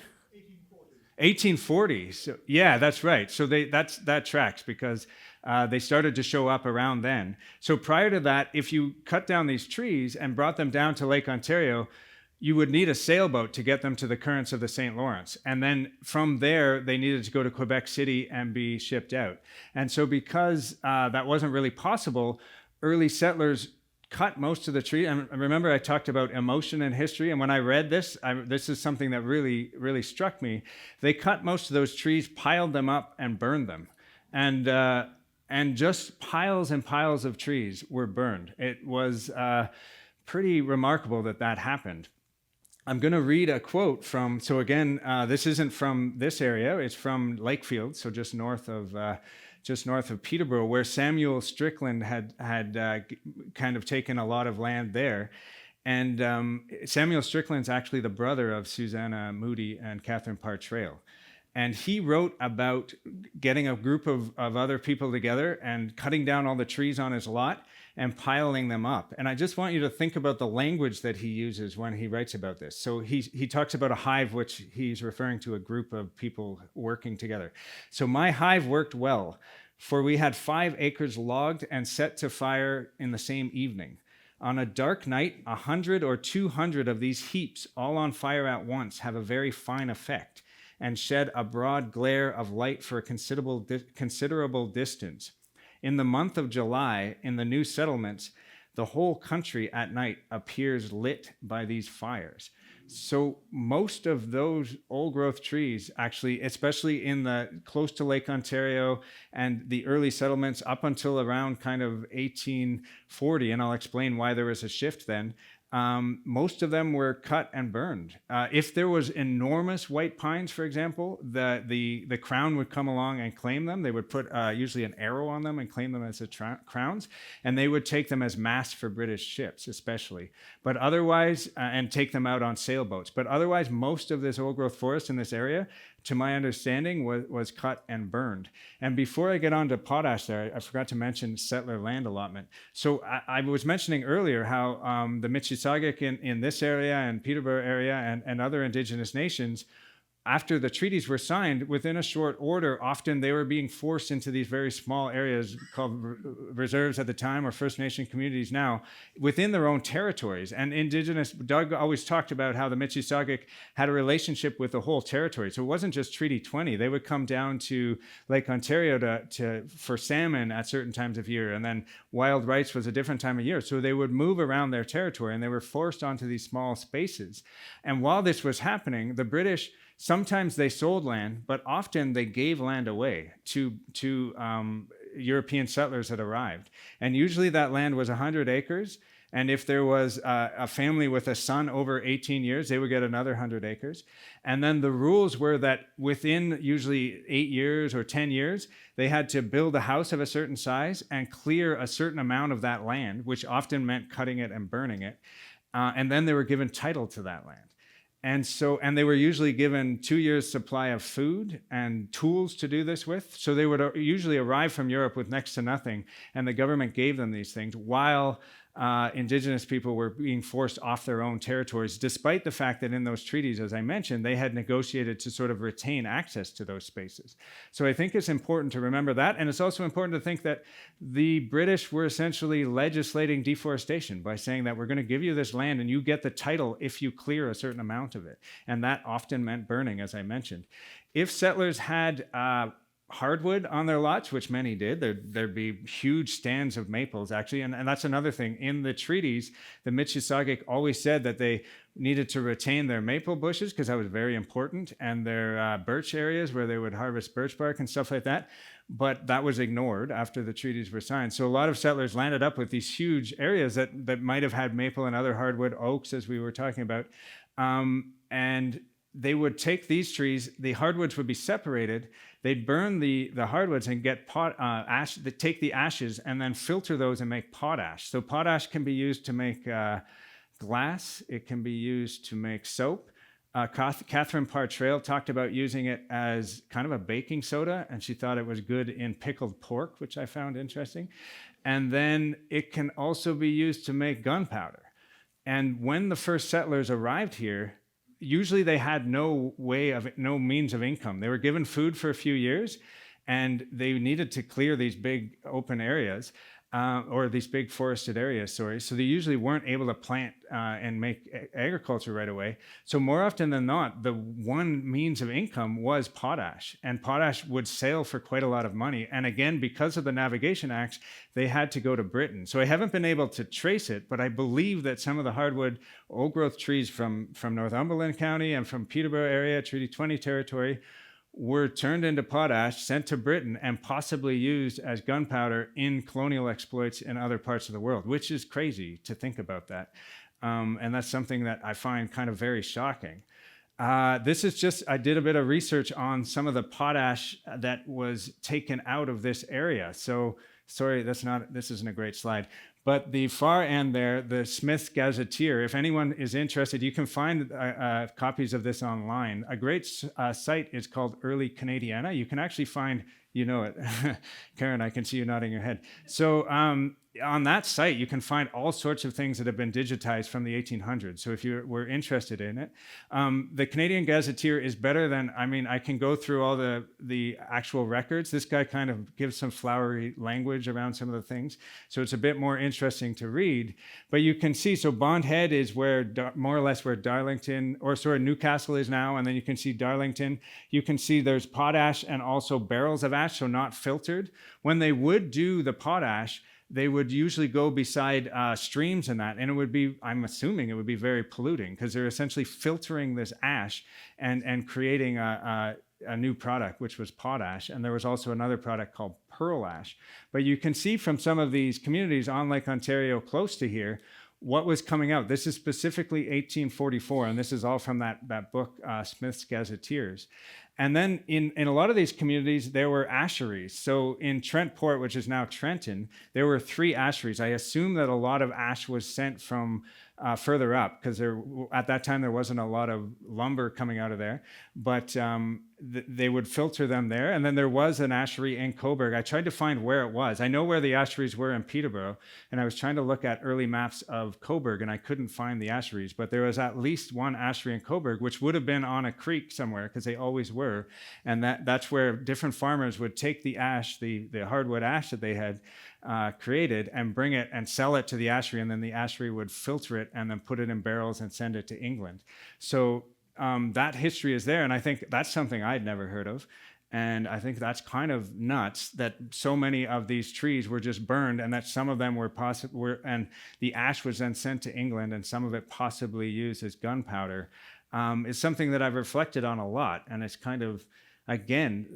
Speaker 2: 1840. So, yeah, that's right. So that tracks because they started to show up around then. So prior to that, if you cut down these trees and brought them down to Lake Ontario, you would need a sailboat to get them to the currents of the St. Lawrence. And then from there, they needed to go to Quebec City and be shipped out. And so because that wasn't really possible, early settlers cut most of the tree. And remember, I talked about emotion and history. And when I read this, this is something that really, really struck me. They cut most of those trees, piled them up, and burned them. And just piles and piles of trees were burned. It was pretty remarkable that happened. I'm going to read a quote from, so again, this isn't from this area, it's from Lakefield, so just north of Peterborough, where Samuel Strickland had kind of taken a lot of land there. And Samuel Strickland's actually the brother of Susanna Moody and Catherine Parr Traill. And he wrote about getting a group of other people together and cutting down all the trees on his lot and piling them up. And I just want you to think about the language that he uses when he writes about this. So he talks about a hive, which he's referring to a group of people working together. So my hive worked well, for we had 5 acres logged and set to fire in the same evening. On a dark night, 100 or 200 of these heaps, all on fire at once, have a very fine effect and shed a broad glare of light for a considerable distance. In the month of July, in the new settlements, the whole country at night appears lit by these fires. So most of those old growth trees, actually, especially in the close to Lake Ontario and the early settlements up until around kind of 1840, and I'll explain why there was a shift then, most of them were cut and burned. If there was enormous white pines, for example, the crown would come along and claim them. They would put usually an arrow on them and claim them as crowns, and they would take them as masts for British ships, especially. But otherwise, and take them out on sailboats. But otherwise, most of this old growth forest in this area, to my understanding, was cut and burned. And before I get on to potash there, I forgot to mention settler land allotment. So I was mentioning earlier how the Mississauga in this area and Peterborough area and other Indigenous nations, after the treaties were signed, within a short order, often they were being forced into these very small areas called reserves at the time, or First Nation communities now, within their own territories. And Doug always talked about how the Mississauga had a relationship with the whole territory. So it wasn't just Treaty 20. They would come down to Lake Ontario for salmon at certain times of year, and then wild rice was a different time of year. So they would move around their territory, and they were forced onto these small spaces. And while this was happening, the British, sometimes they sold land, but often they gave land away to European settlers that arrived. And usually that land was 100 acres. And if there was a family with a son over 18 years, they would get another 100 acres. And then the rules were that within usually 8 years or 10 years, they had to build a house of a certain size and clear a certain amount of that land, which often meant cutting it and burning it. And then they were given title to that land. And they were usually given 2 years' supply of food and tools to do this with. So they would usually arrive from Europe with next to nothing, and the government gave them these things while Indigenous people were being forced off their own territories, despite the fact that in those treaties, as I mentioned, they had negotiated to sort of retain access to those spaces. So I think it's important to remember that, and it's also important to think that the British were essentially legislating deforestation by saying that we're going to give you this land and you get the title if you clear a certain amount of it. And that often meant burning, as I mentioned. If settlers had hardwood on their lots, which many did, there'd be huge stands of maples, actually. And that's another thing. In the treaties, the Mississauga always said that they needed to retain their maple bushes because that was very important, and their birch areas where they would harvest birch bark and stuff like that. But that was ignored after the treaties were signed. So a lot of settlers landed up with these huge areas that might have had maple and other hardwood, oaks, as we were talking about. And they would take these trees, the hardwoods would be separated, they'd burn the hardwoods and get ash, they take the ashes and then filter those and make potash. So potash can be used to make glass, it can be used to make soap. Catherine Parr Traill talked about using it as kind of a baking soda, and she thought it was good in pickled pork, which I found interesting. And then it can also be used to make gunpowder. And when the first settlers arrived here, usually they had no means of income. They were given food for a few years, and they needed to clear these big open areas, or these big forested areas, sorry. So they usually weren't able to plant and make agriculture right away. So more often than not, the one means of income was potash, and potash would sell for quite a lot of money. And again, because of the Navigation Acts, they had to go to Britain. So I haven't been able to trace it, but I believe that some of the hardwood old growth trees from Northumberland County and from Peterborough area, Treaty 20 territory, were turned into potash, sent to Britain, and possibly used as gunpowder in colonial exploits in other parts of the world, which is crazy to think about that. And that's something that I find kind of very shocking. This is just, I did a bit of research on some of the potash that was taken out of this area. So, sorry, this isn't a great slide. But the far end there, the Smith's Gazetteer, if anyone is interested, you can find copies of this online. A great site is called Early Canadiana. You can actually find, you know it. Karen, I can see you nodding your head. So on that site, you can find all sorts of things that have been digitized from the 1800s. So if you were interested in it, the Canadian Gazetteer is better than, I mean, I can go through all the actual records. This guy kind of gives some flowery language around some of the things. So it's a bit more interesting to read. But you can see, so Bond Head is where, more or less where Darlington, or sorry, Newcastle is now. And then you can see Darlington. You can see there's potash and also barrels of ash, so not filtered. When they would do the potash, they would usually go beside streams and that, and it would be, I'm assuming it would be very polluting because they're essentially filtering this ash and creating a new product, which was potash. And there was also another product called pearl ash. But you can see from some of these communities on Lake Ontario close to here, what was coming out. This is specifically 1844, and this is all from that book, Smith's Gazetteers. And then in a lot of these communities, there were asheries. So in Trentport, which is now Trenton, there were 3 asheries. I assume that a lot of ash was sent from further up because at that time there wasn't a lot of lumber coming out of there. But they would filter them there. And then there was an ashery in Cobourg. I tried to find where it was. I know where the asheries were in Peterborough, and I was trying to look at early maps of Cobourg, and I couldn't find the asheries. But there was at least one ashery in Cobourg, which would have been on a creek somewhere because they always were. And that's where different farmers would take the ash, the hardwood ash that they had created, and bring it and sell it to the ashery, and then the ashery would filter it and then put it in barrels and send it to England. So that history is there, and I think that's something I'd never heard of. And I think that's kind of nuts that so many of these trees were just burned, and that some of them and the ash was then sent to England, and some of it possibly used as gunpowder. Is something that I've reflected on a lot, and it's kind of, again,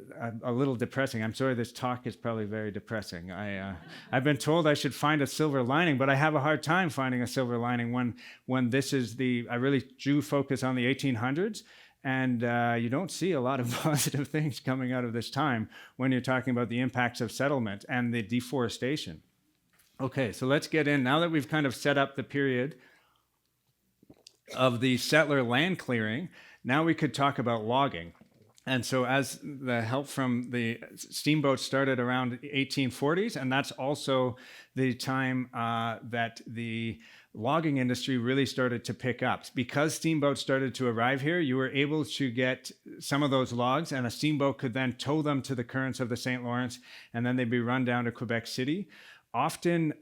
Speaker 2: a little depressing. I'm sorry, this talk is probably very depressing. I've been told I should find a silver lining, but I have a hard time finding a silver lining when this is I really do focus on the 1800s, and you don't see a lot of positive things coming out of this time when you're talking about the impacts of settlement and the deforestation. Okay, so let's get in. Now that we've kind of set up the period of the settler land clearing, now we could talk about logging. And so as the help from the steamboats started around the 1840s, and that's also the time that the logging industry really started to pick up. Because steamboats started to arrive here, you were able to get some of those logs, and a steamboat could then tow them to the currents of the St. Lawrence, and then they'd be run down to Quebec City. Often,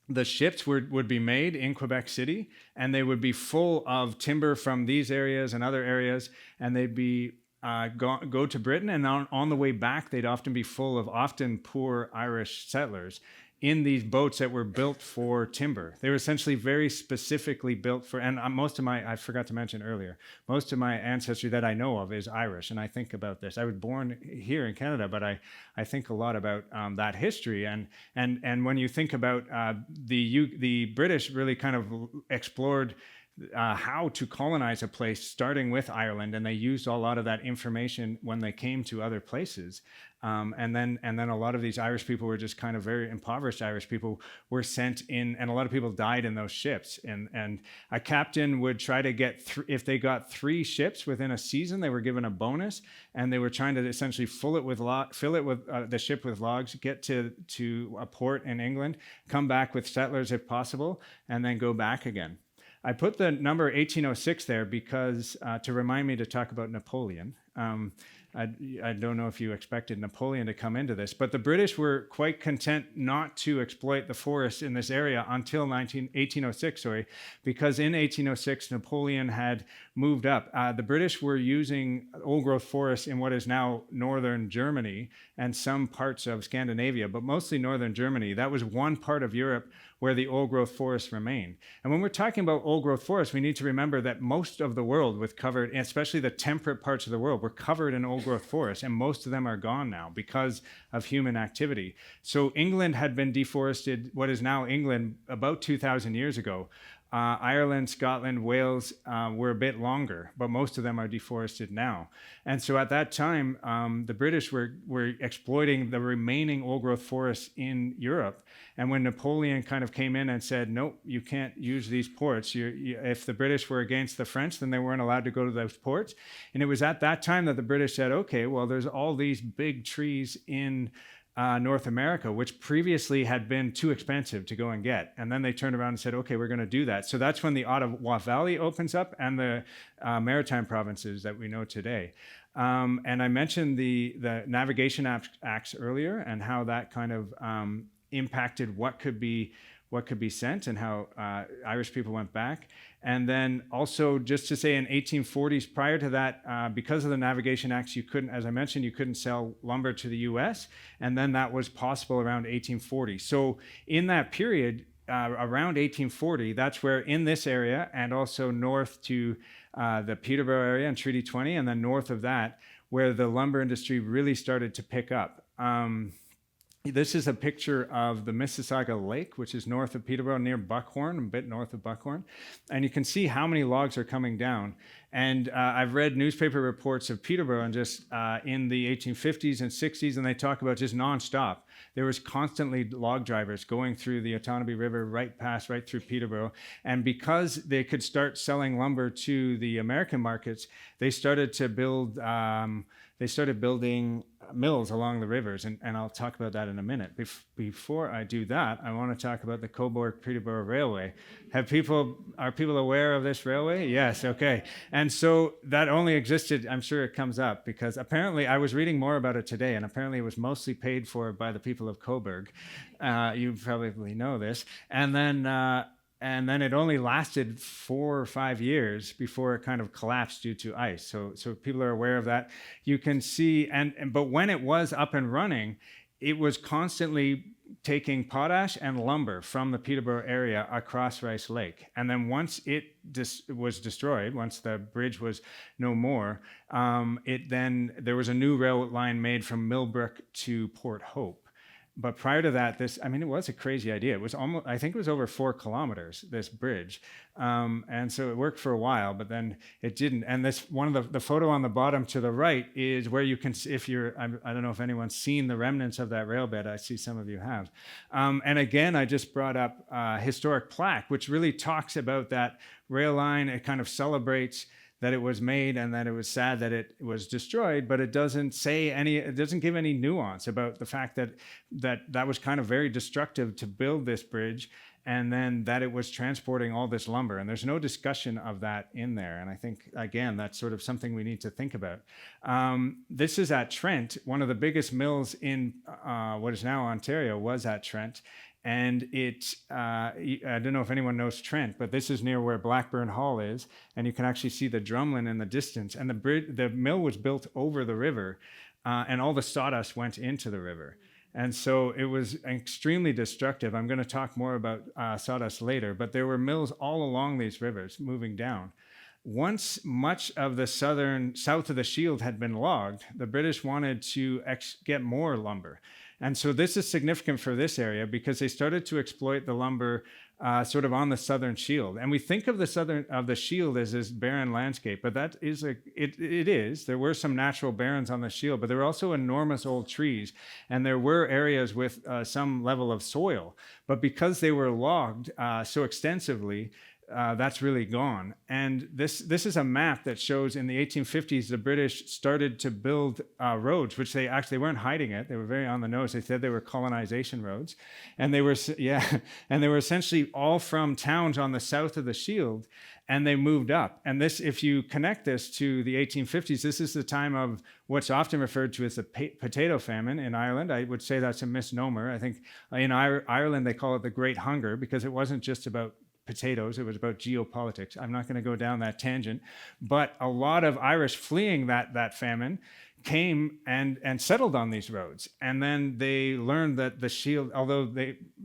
Speaker 2: the ships would be made in Quebec City, and they would be full of timber from these areas and other areas, and they'd be go to Britain, and on the way back, they'd often be full of often poor Irish settlers in these boats that were built for timber. They were essentially very specifically built for, and I forgot to mention earlier, most of my ancestry that I know of is Irish, and I think about this. I was born here in Canada, but I think a lot about that history, and when you think about the British really kind of explored how to colonize a place, starting with Ireland, and they used a lot of that information when they came to other places. And then a lot of these Irish people were just kind of very impoverished Irish people were sent in, and a lot of people died in those ships. And a captain would try to get, if they got 3 ships within a season, they were given a bonus, and they were trying to essentially fill it with the ship with logs, get to a port in England, come back with settlers if possible, and then go back again. I put the number 1806 there because to remind me to talk about Napoleon. I don't know if you expected Napoleon to come into this, but the British were quite content not to exploit the forests in this area until 1806, because in 1806, Napoleon had moved up. The British were using old-growth forests in what is now northern Germany and some parts of Scandinavia, but mostly northern Germany. That was one part of Europe where the old-growth forests remain. And when we're talking about old-growth forests, we need to remember that most of the world was covered, especially the temperate parts of the world, were covered in old-growth forests, and most of them are gone now because of human activity. So England had been deforested, what is now England, about 2,000 years ago. Ireland, Scotland, Wales were a bit longer, but most of them are deforested now. And so at that time, the British were exploiting the remaining old-growth forests in Europe. And when Napoleon kind of came in and said, nope, you can't use these ports. If the British were against the French, then they weren't allowed to go to those ports. And it was at that time that the British said, okay, well, there's all these big trees in North America, which previously had been too expensive to go and get. And then they turned around and said, okay, we're going to do that. So that's when the Ottawa Valley opens up and the maritime provinces that we know today. And I mentioned the Navigation Acts earlier and how that kind of impacted what could be sent and how Irish people went back. And then also just to say in 1840s, prior to that, because of the Navigation Acts, you couldn't, as I mentioned, you couldn't sell lumber to the US. And then that was possible around 1840. So in that period, around 1840, that's where in this area and also north to the Peterborough area and Treaty 20, and then north of that, where the lumber industry really started to pick up. This is a picture of the Mississauga Lake, which is north of Peterborough, near Buckhorn, a bit north of Buckhorn. And you can see how many logs are coming down. And I've read newspaper reports of Peterborough and just in the 1850s and 60s, and they talk about just nonstop. There was constantly log drivers going through the Otonabee River right through Peterborough. And because they could start selling lumber to the American markets, they started to build building mills along the rivers, and I'll talk about that in a minute. Before I do that, I want to talk about the Cobourg-Peterborough Railway. Are people aware of this railway? Yes, okay. And so that only existed, I'm sure it comes up, because apparently I was reading more about it today, and apparently it was mostly paid for by the people of Cobourg. You probably know this. And then it only lasted 4 or 5 years before it kind of collapsed due to ice. So people are aware of that. You can see, but when it was up and running, it was constantly taking potash and lumber from the Peterborough area across Rice Lake. And then once it was destroyed, once the bridge was no more, there was a new rail line made from Millbrook to Port Hope. But prior to that, it was a crazy idea. It was I think it was over 4 kilometers, this bridge. And so it worked for a while, but then it didn't. And one of the photo on the bottom to the right is where you can, I don't know if anyone's seen the remnants of that rail bed. I see some of you have. And again, I just brought up a historic plaque, which really talks about that rail line. It kind of celebrates that it was made and that it was sad that it was destroyed, but it doesn't give any nuance about the fact that was kind of very destructive to build this bridge, and then that it was transporting all this lumber. And there's no discussion of that in there. And I think, again, that's sort of something we need to think about. This is at Trent. One of the biggest mills in what is now Ontario was at Trent. And I don't know if anyone knows Trent, but this is near where Blackburn Hall is, and you can actually see the drumlin in the distance. And the mill was built over the river, and all the sawdust went into the river. And so it was extremely destructive. I'm going to talk more about sawdust later, but there were mills all along these rivers moving down. Once much of the south of the Shield had been logged, the British wanted to get more lumber. And so this is significant for this area because they started to exploit the lumber sort of on the southern Shield. And we think of the Shield as this barren landscape, but that is it is. There were some natural barrens on the Shield, but there were also enormous old trees, and there were areas with some level of soil. But because they were logged so extensively, that's really gone. And this is a map that shows in the 1850s, the British started to build roads, which they weren't hiding it. They were very on the nose. They said they were colonization roads. And they were essentially all from towns on the south of the Shield, and they moved up. And if you connect this to the 1850s, this is the time of what's often referred to as the potato famine in Ireland. I would say that's a misnomer. I think in Ireland, they call it the Great Hunger because it wasn't just about potatoes, it was about geopolitics. I'm not going to go down that tangent, but a lot of Irish fleeing that famine came and settled on these roads. And then they learned that the Shield, although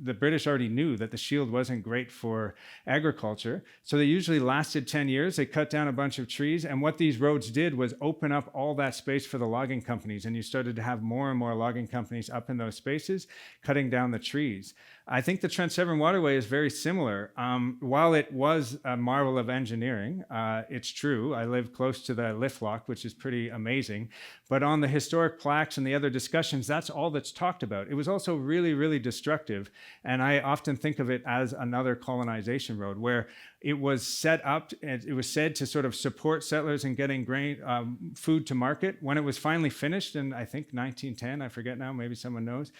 Speaker 2: the British already knew that the shield wasn't great for agriculture. So they usually lasted 10 years. They cut down a bunch of trees. And what these roads did was open up all that space for the logging companies. And you started to have more and more logging companies up in those spaces, cutting down the trees. I think the Trent-Severn Waterway is very similar. While it was a marvel of engineering, it's true. I live close to the lift lock, which is pretty amazing. But on the historic plaques and the other discussions, that's all that's talked about. It was also really, really destructive. And I often think of it as another colonization road where it was set up, and it was said to sort of support settlers in getting food to market. When it was finally finished in, I think, 1910, I forget now, maybe someone knows,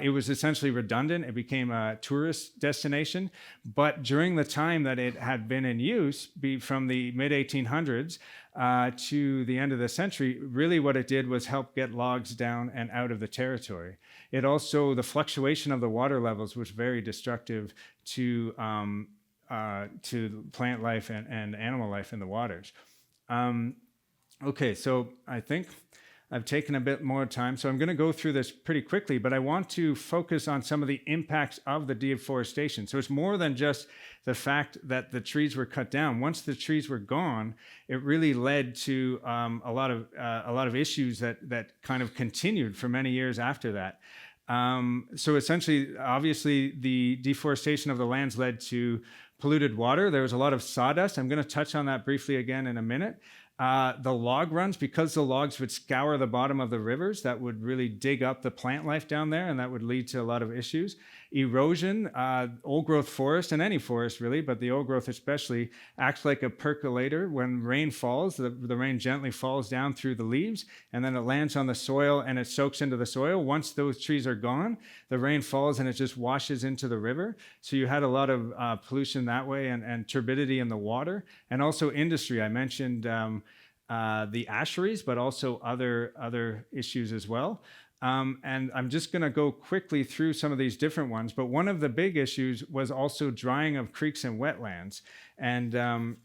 Speaker 2: it was essentially redundant. It became a tourist destination. But during the time that it had been in use, from the mid-1800s to the end of the century, really what it did was help get logs down and out of the territory. It also, the fluctuation of the water levels was very destructive to plant life and animal life in the waters. Okay, so I think I've taken a bit more time, so I'm going to go through this pretty quickly, but I want to focus on some of the impacts of the deforestation. So it's more than just the fact that the trees were cut down. Once the trees were gone, it really led to a lot of issues that kind of continued for many years after that. So essentially, obviously, the deforestation of the lands led to polluted water. There was a lot of sawdust. I'm going to touch on that briefly again in a minute. The log runs, because the logs would scour the bottom of the rivers, that would really dig up the plant life down there, and that would lead to a lot of issues. Erosion, old growth forest, and any forest really, but the old growth especially, acts like a percolator. When rain falls, the rain gently falls down through the leaves, and then it lands on the soil and it soaks into the soil. Once those trees are gone, the rain falls and it just washes into the river. So you had a lot of pollution that way, and turbidity in the water, and also industry. I mentioned the asheries, but also other issues as well. And I'm just going to go quickly through some of these different ones. But one of the big issues was also drying of creeks and wetlands. And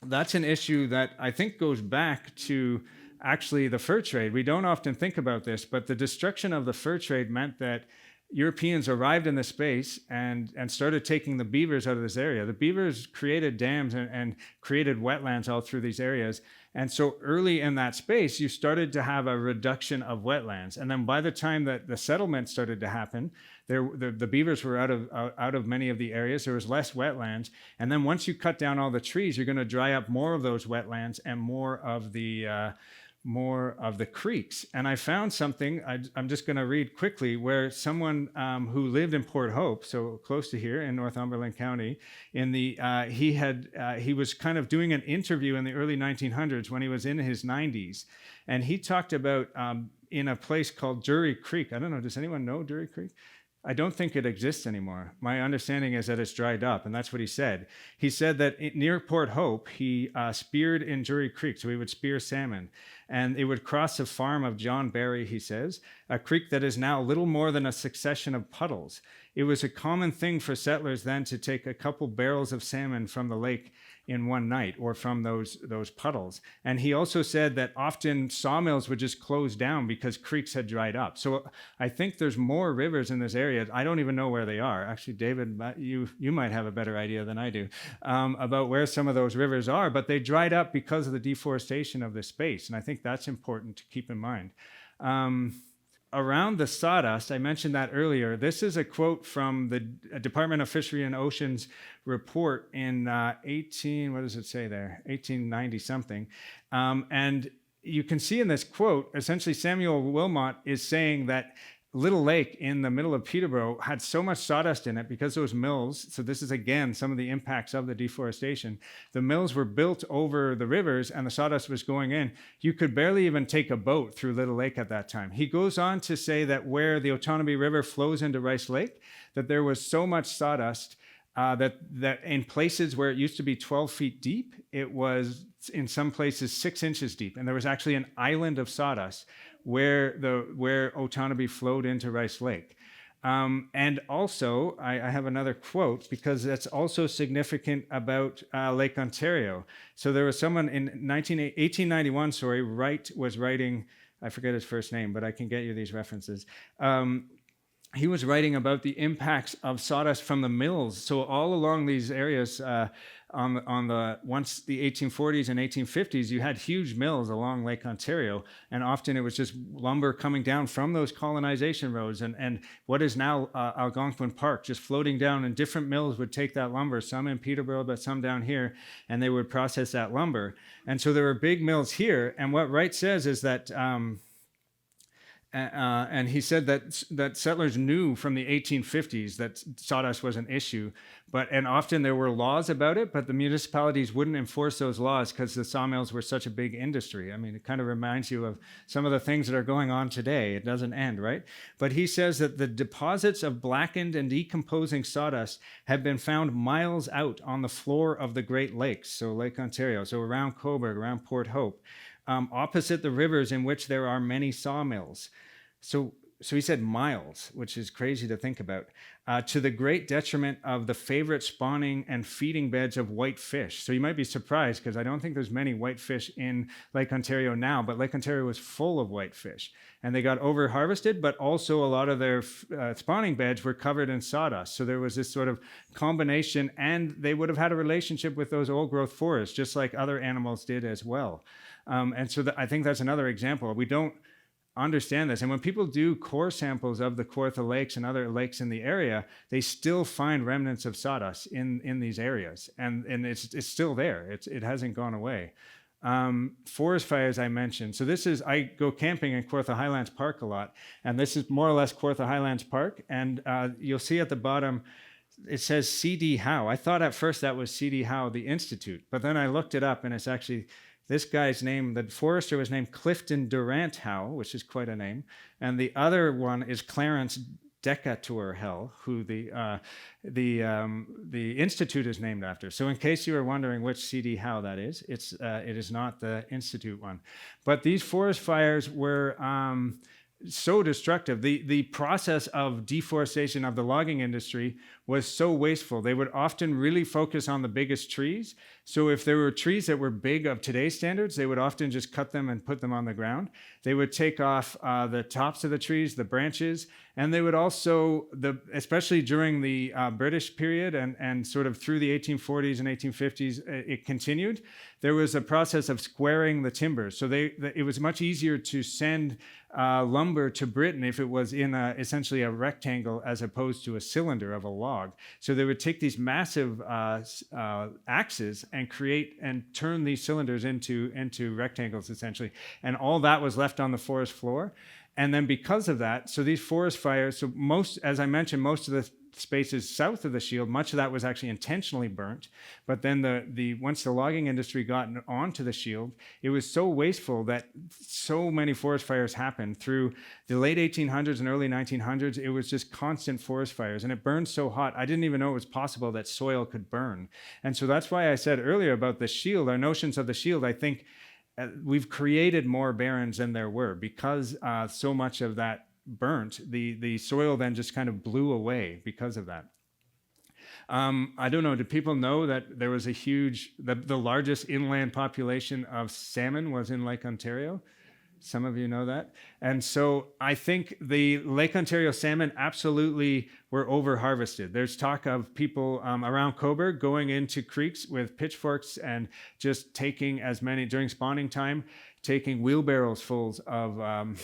Speaker 2: that's an issue that I think goes back to actually the fur trade. We don't often think about this, but the destruction of the fur trade meant that Europeans arrived in the space and started taking the beavers out of this area. The beavers created dams and created wetlands all through these areas. And so early in that space, you started to have a reduction of wetlands. And then by the time that the settlement started to happen, the beavers were out of many of the areas. There was less wetlands. And then once you cut down all the trees, you're going to dry up more of those wetlands and more of the creeks. And I found something, I'm just going to read quickly, where someone who lived in Port Hope, so close to here in Northumberland County, he was kind of doing an interview in the early 1900s when he was in his 90s. And he talked about in a place called Drury Creek. I don't know, does anyone know Drury Creek? I don't think it exists anymore. My understanding is that it's dried up, and that's what he said. He said that near Port Hope, he speared in Drury Creek, so he would spear salmon, and it would cross a farm of John Barry, he says, a creek that is now little more than a succession of puddles. It was a common thing for settlers then to take a couple barrels of salmon from the lake in one night, or from those puddles. And he also said that often sawmills would just close down because creeks had dried up. So I think there's more rivers in this area. I don't even know where they are. Actually, David, you might have a better idea than I do about where some of those rivers are, but they dried up because of the deforestation of this space. And I think that's important to keep in mind. Around the sawdust, I mentioned that earlier. This is a quote from the Department of Fishery and Oceans report in 1890 something. And you can see in this quote, essentially Samuel Wilmot is saying that Little Lake in the middle of Peterborough had so much sawdust in it because those mills, so this is again some of the impacts of the deforestation, the mills were built over the rivers and the sawdust was going in. You could barely even take a boat through Little Lake at that time. He goes on to say that where the Otonabee River flows into Rice Lake, that there was so much sawdust that in places where it used to be 12 feet deep, it was in some places 6 inches deep. And there was actually an island of sawdust where Otonabee flowed into Rice Lake. And also, I have another quote, because that's also significant about Lake Ontario. So there was someone in 1891, Wright was writing, I forget his first name, but I can get you these references. he was writing about the impacts of sawdust from the mills. So all along these areas, on the once the 1840s and 1850s, you had huge mills along Lake Ontario, and often it was just lumber coming down from those colonization roads, and what is now Algonquin Park, just floating down, and different mills would take that lumber, some in Peterborough, but some down here, and they would process that lumber. And so there were big mills here, and what Wright says is that and he said that settlers knew from the 1850s that sawdust was an issue, and often there were laws about it, but the municipalities wouldn't enforce those laws because the sawmills were such a big industry. I mean, it kind of reminds you of some of the things that are going on today. It doesn't end, right? But he says that the deposits of blackened and decomposing sawdust have been found miles out on the floor of the Great Lakes, so Lake Ontario, so around Cobourg, around Port Hope, opposite the rivers in which there are many sawmills. So he said miles, which is crazy to think about, to the great detriment of the favorite spawning and feeding beds of white fish. So you might be surprised, because I don't think there's many white fish in Lake Ontario now, but Lake Ontario was full of white fish. And they got over-harvested, but also a lot of their spawning beds were covered in sawdust. So there was this sort of combination, and they would have had a relationship with those old-growth forests, just like other animals did as well. And so I think that's another example. We don't understand this. And when people do core samples of the Kawartha Lakes and other lakes in the area, they still find remnants of sawdust in these areas. And it's still there. It hasn't gone away. Forest fires I mentioned. So I go camping in Kawartha Highlands Park a lot. And this is more or less Kawartha Highlands Park. And you'll see at the bottom, it says C.D. Howe. I thought at first that was C.D. Howe, the Institute. But then I looked it up, and it's actually this guy's name. The forester was named Clifton Durant Howe, which is quite a name. And the other one is Clarence Decatur Howe, who the Institute is named after. So in case you were wondering which C.D. Howe that is, it is not the Institute one. But these forest fires were so destructive. The process of deforestation of the logging industry was so wasteful. They would often really focus on the biggest trees. So if there were trees that were big of today's standards, they would often just cut them and put them on the ground. They would take off the tops of the trees, the branches, and they would also, especially during the British period and sort of through the 1840s and 1850s, it continued. There was a process of squaring the timber. So it was much easier to send lumber to Britain if it was in essentially a rectangle as opposed to a cylinder of a log. So they would take these massive axes and create and turn these cylinders into rectangles, essentially. And all that was left on the forest floor. And then because of that, so these forest fires, so as I mentioned, most of the spaces south of the shield, much of that was actually intentionally burnt. But then once the logging industry got onto the shield, it was so wasteful that so many forest fires happened through the late 1800s and early 1900s. It was just constant forest fires, and it burned so hot. I didn't even know it was possible that soil could burn. And so that's why I said earlier about the shield, our notions of the shield. I think we've created more barrens than there were because so much of that burnt. The soil then just kind of blew away because of that. I don't know, do people know that there was the largest inland population of salmon was in Lake Ontario? Some of you know that. And so I think the Lake Ontario salmon absolutely were over-harvested. There's talk of people around Cobourg going into creeks with pitchforks and just taking as many, during spawning time, taking wheelbarrows fulls of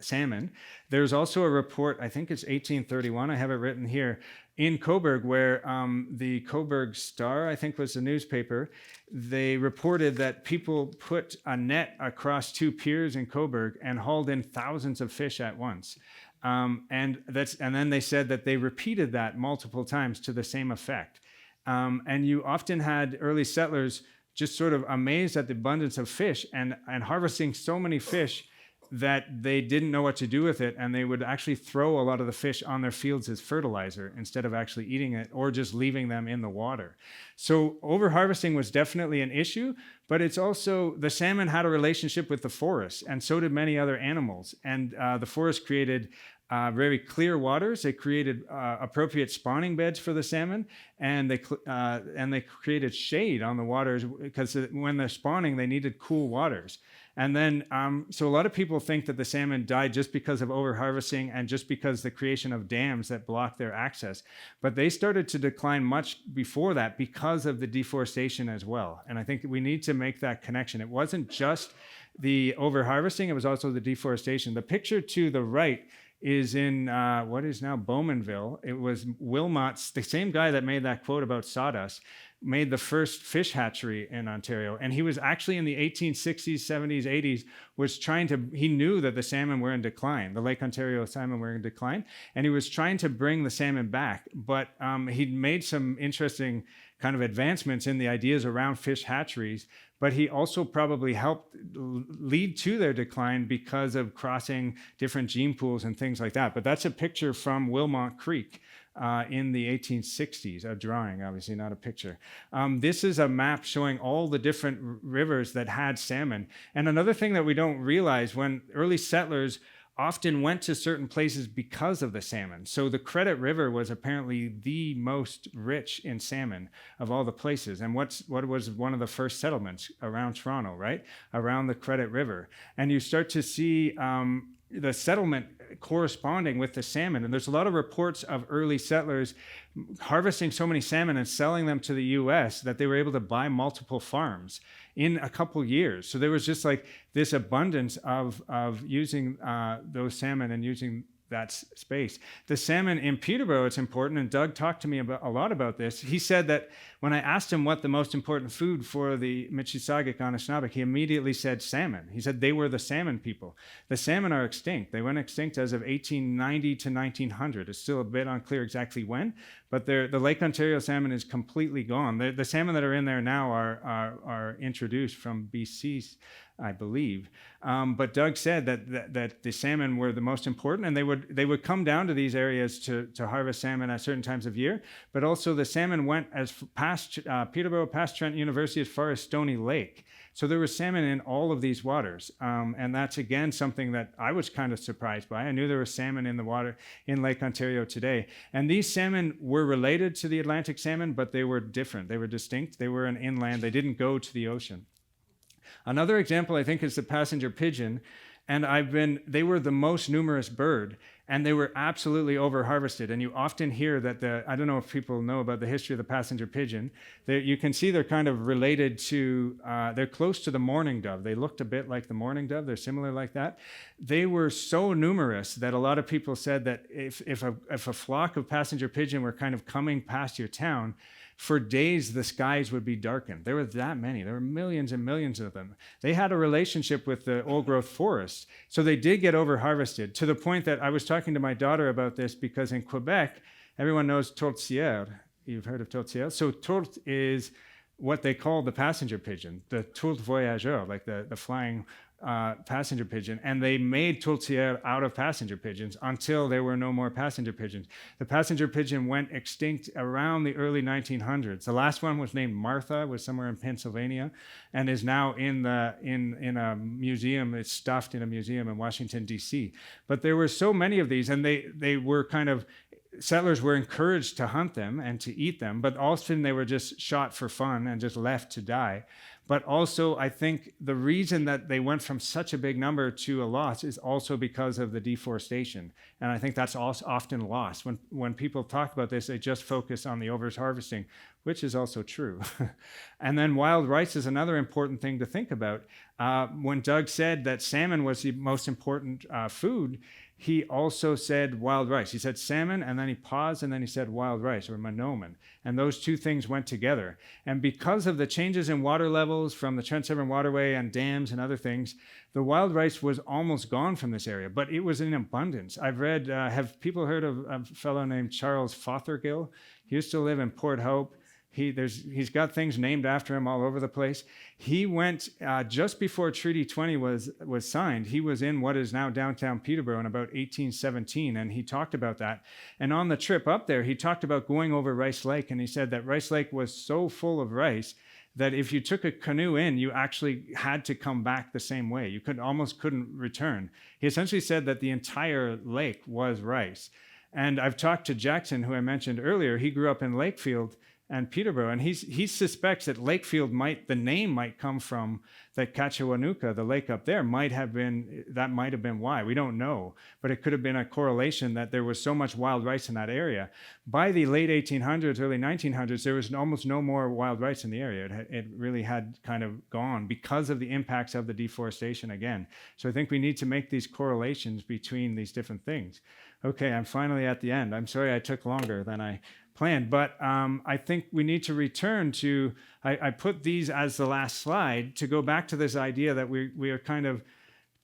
Speaker 2: salmon. There's also a report, I think it's 1831, I have it written here, in Cobourg, where the Cobourg Star, I think was the newspaper, they reported that people put a net across two piers in Cobourg and hauled in thousands of fish at once. And then they said that they repeated that multiple times to the same effect. And you often had early settlers just sort of amazed at the abundance of fish and harvesting so many fish that they didn't know what to do with it, and they would actually throw a lot of the fish on their fields as fertilizer instead of actually eating it or just leaving them in the water. So over-harvesting was definitely an issue, but it's also, the salmon had a relationship with the forest, and so did many other animals. And the forest created very clear waters. They created appropriate spawning beds for the salmon, and they created shade on the waters because when they're spawning, they needed cool waters. And then, so a lot of people think that the salmon died just because of overharvesting and just because the creation of dams that blocked their access. But they started to decline much before that because of the deforestation as well. And I think we need to make that connection. It wasn't just the overharvesting, it was also the deforestation. The picture to the right is in what is now Bowmanville. It was Wilmot's, the same guy that made that quote about sawdust, made the first fish hatchery in Ontario. And he was actually in the 1860s, 70s, 80s, he knew that the salmon were in decline, the Lake Ontario salmon were in decline, and he was trying to bring the salmon back. But he'd made some interesting kind of advancements in the ideas around fish hatcheries, but he also probably helped lead to their decline because of crossing different gene pools and things like that. But that's a picture from Wilmot Creek in the 1860s, a drawing, obviously not a picture. This is a map showing all the different rivers that had salmon. And another thing that we don't realize, when early settlers often went to certain places because of the salmon. So the Credit River was apparently the most rich in salmon of all the places. And what was one of the first settlements around Toronto, right? Around the Credit River. And you start to see the settlement corresponding with the salmon. And there's a lot of reports of early settlers harvesting so many salmon and selling them to the US that they were able to buy multiple farms in a couple years. So there was just like this abundance of using those salmon and using that space. The salmon in Peterborough, it's important, and Doug talked to me a lot about this. He said that when I asked him what the most important food for the Mississauga Anishinaabe, he immediately said salmon. He said they were the salmon people. The salmon are extinct. They went extinct as of 1890 to 1900. It's still a bit unclear exactly when, but the Lake Ontario salmon is completely gone. The salmon that are in there now are introduced from BC, I believe. But Doug said that the salmon were the most important, and they would come down to these areas to harvest salmon at certain times of year. But also the salmon went as past Peterborough, past Trent University, as far as Stony Lake. So there was salmon in all of these waters. And that's, again, something that I was kind of surprised by. I knew there was salmon in the water in Lake Ontario today. And these salmon were related to the Atlantic salmon, but they were different. They were distinct. They were an inland. They didn't go to the ocean. Another example, I think, is the passenger pigeon. And they were the most numerous bird, and they were absolutely over-harvested. And you often hear that I don't know if people know about the history of the passenger pigeon. You can see they're kind of related to, they're close to the mourning dove. They looked a bit like the mourning dove. They're similar like that. They were so numerous that a lot of people said that if a flock of passenger pigeon were kind of coming past your town, for days the skies would be darkened. There were that many. There were millions and millions of them. They had a relationship with the old-growth forests, so they did get over-harvested, to the point that I was talking to my daughter about this, because in Quebec, everyone knows tourtière. You've heard of tourtière? So tourte is what they call the passenger pigeon, the tourte voyageur, like the flying passenger pigeon, and they made tourtière out of passenger pigeons until there were no more passenger pigeons. The passenger pigeon went extinct around the early 1900s. The last one was named Martha, was somewhere in Pennsylvania, and is now in a museum. It's stuffed in a museum in Washington, D.C. But there were so many of these, and they were kind of, settlers were encouraged to hunt them and to eat them, but often they were just shot for fun and just left to die. But also, I think the reason that they went from such a big number to a loss is also because of the deforestation. And I think that's also often lost. When people talk about this, they just focus on the over-harvesting, which is also true. And then wild rice is another important thing to think about. When Doug said that salmon was the most important food, he also said wild rice. He said salmon, and then he paused, and then he said wild rice, or monomen. And those two things went together. And because of the changes in water levels from the Trent Severn Waterway and dams and other things, the wild rice was almost gone from this area, but it was in abundance. I've read, have people heard of a fellow named Charles Fothergill? He used to live in Port Hope. He's got things named after him all over the place. He went just before Treaty 20 was signed. He was in what is now downtown Peterborough in about 1817, and he talked about that. And on the trip up there, he talked about going over Rice Lake, and he said that Rice Lake was so full of rice that if you took a canoe in, you actually had to come back the same way. You almost couldn't return. He essentially said that the entire lake was rice. And I've talked to Jackson, who I mentioned earlier. He grew up in Lakefield, and Peterborough. And he suspects that Lakefield the name might come from that Cachawanuka, the lake up there, might have been why. We don't know. But it could have been a correlation that there was so much wild rice in that area. By the late 1800s, early 1900s, there was almost no more wild rice in the area. It really had kind of gone because of the impacts of the deforestation again. So I think we need to make these correlations between these different things. Okay, I'm finally at the end. I'm sorry I took longer than I planned, but I think we need to return to, I put these as the last slide to go back to this idea that we are kind of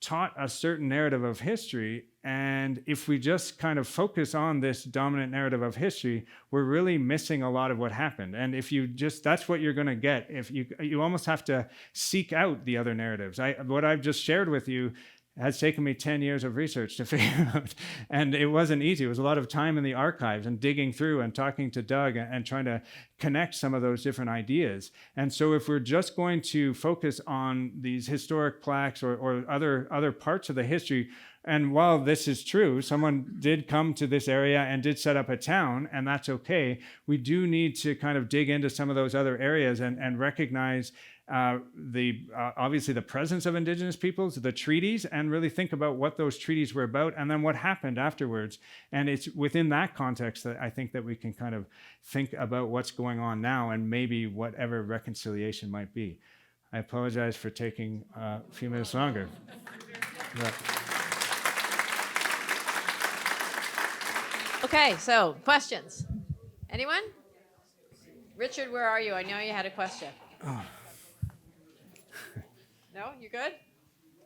Speaker 2: taught a certain narrative of history, and if we just kind of focus on this dominant narrative of history, we're really missing a lot of what happened. And if you just, that's what you're going to get. If you almost have to seek out the other narratives. What I've just shared with you has taken me 10 years of research to figure out. And it wasn't easy. It was a lot of time in the archives and digging through and talking to Doug and trying to connect some of those different ideas. And so if we're just going to focus on these historic plaques or other parts of the history, and while this is true, someone did come to this area and did set up a town, and that's okay, we do need to kind of dig into some of those other areas and recognize obviously the presence of Indigenous peoples, the treaties, and really think about what those treaties were about and then what happened afterwards. And it's within that context that I think that we can kind of think about what's going on now and maybe whatever reconciliation might be. I apologize for taking a few minutes longer. But.
Speaker 1: Okay, so questions. Anyone? Richard, where are you? I know you had a question.
Speaker 2: Oh.
Speaker 1: No, you good?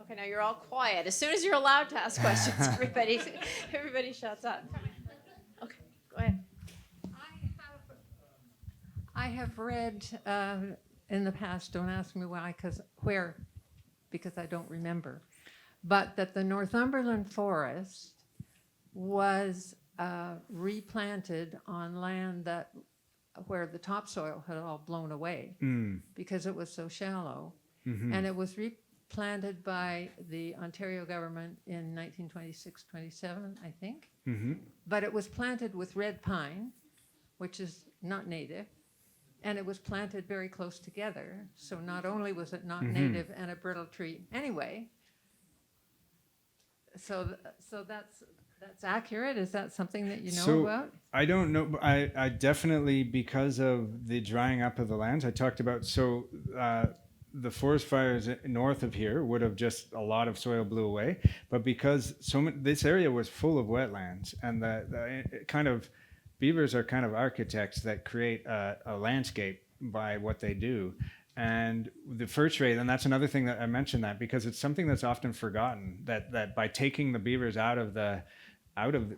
Speaker 1: Okay, now you're all quiet. As soon as you're allowed to ask questions, everybody shuts up. Okay, go ahead.
Speaker 3: I have read in the past, don't ask me why, because I don't remember, but that the Northumberland forest was replanted on land where the topsoil had all blown away because it was so shallow. Mm-hmm. And it was replanted by the Ontario government in 1926-27, I think. Mm-hmm. But it was planted with red pine, which is not native, and it was planted very close together. So not only was it not native and a brittle tree anyway. So that's accurate. Is that something that you know about?
Speaker 2: I don't know. I definitely, because of the drying up of the lands, I talked about, the forest fires north of here would have just a lot of soil blew away, but because this area was full of wetlands, and the kind of beavers are kind of architects that create a landscape by what they do. And the fur trade, and that's another thing that I mentioned that because it's something that's often forgotten, that by taking the beavers out of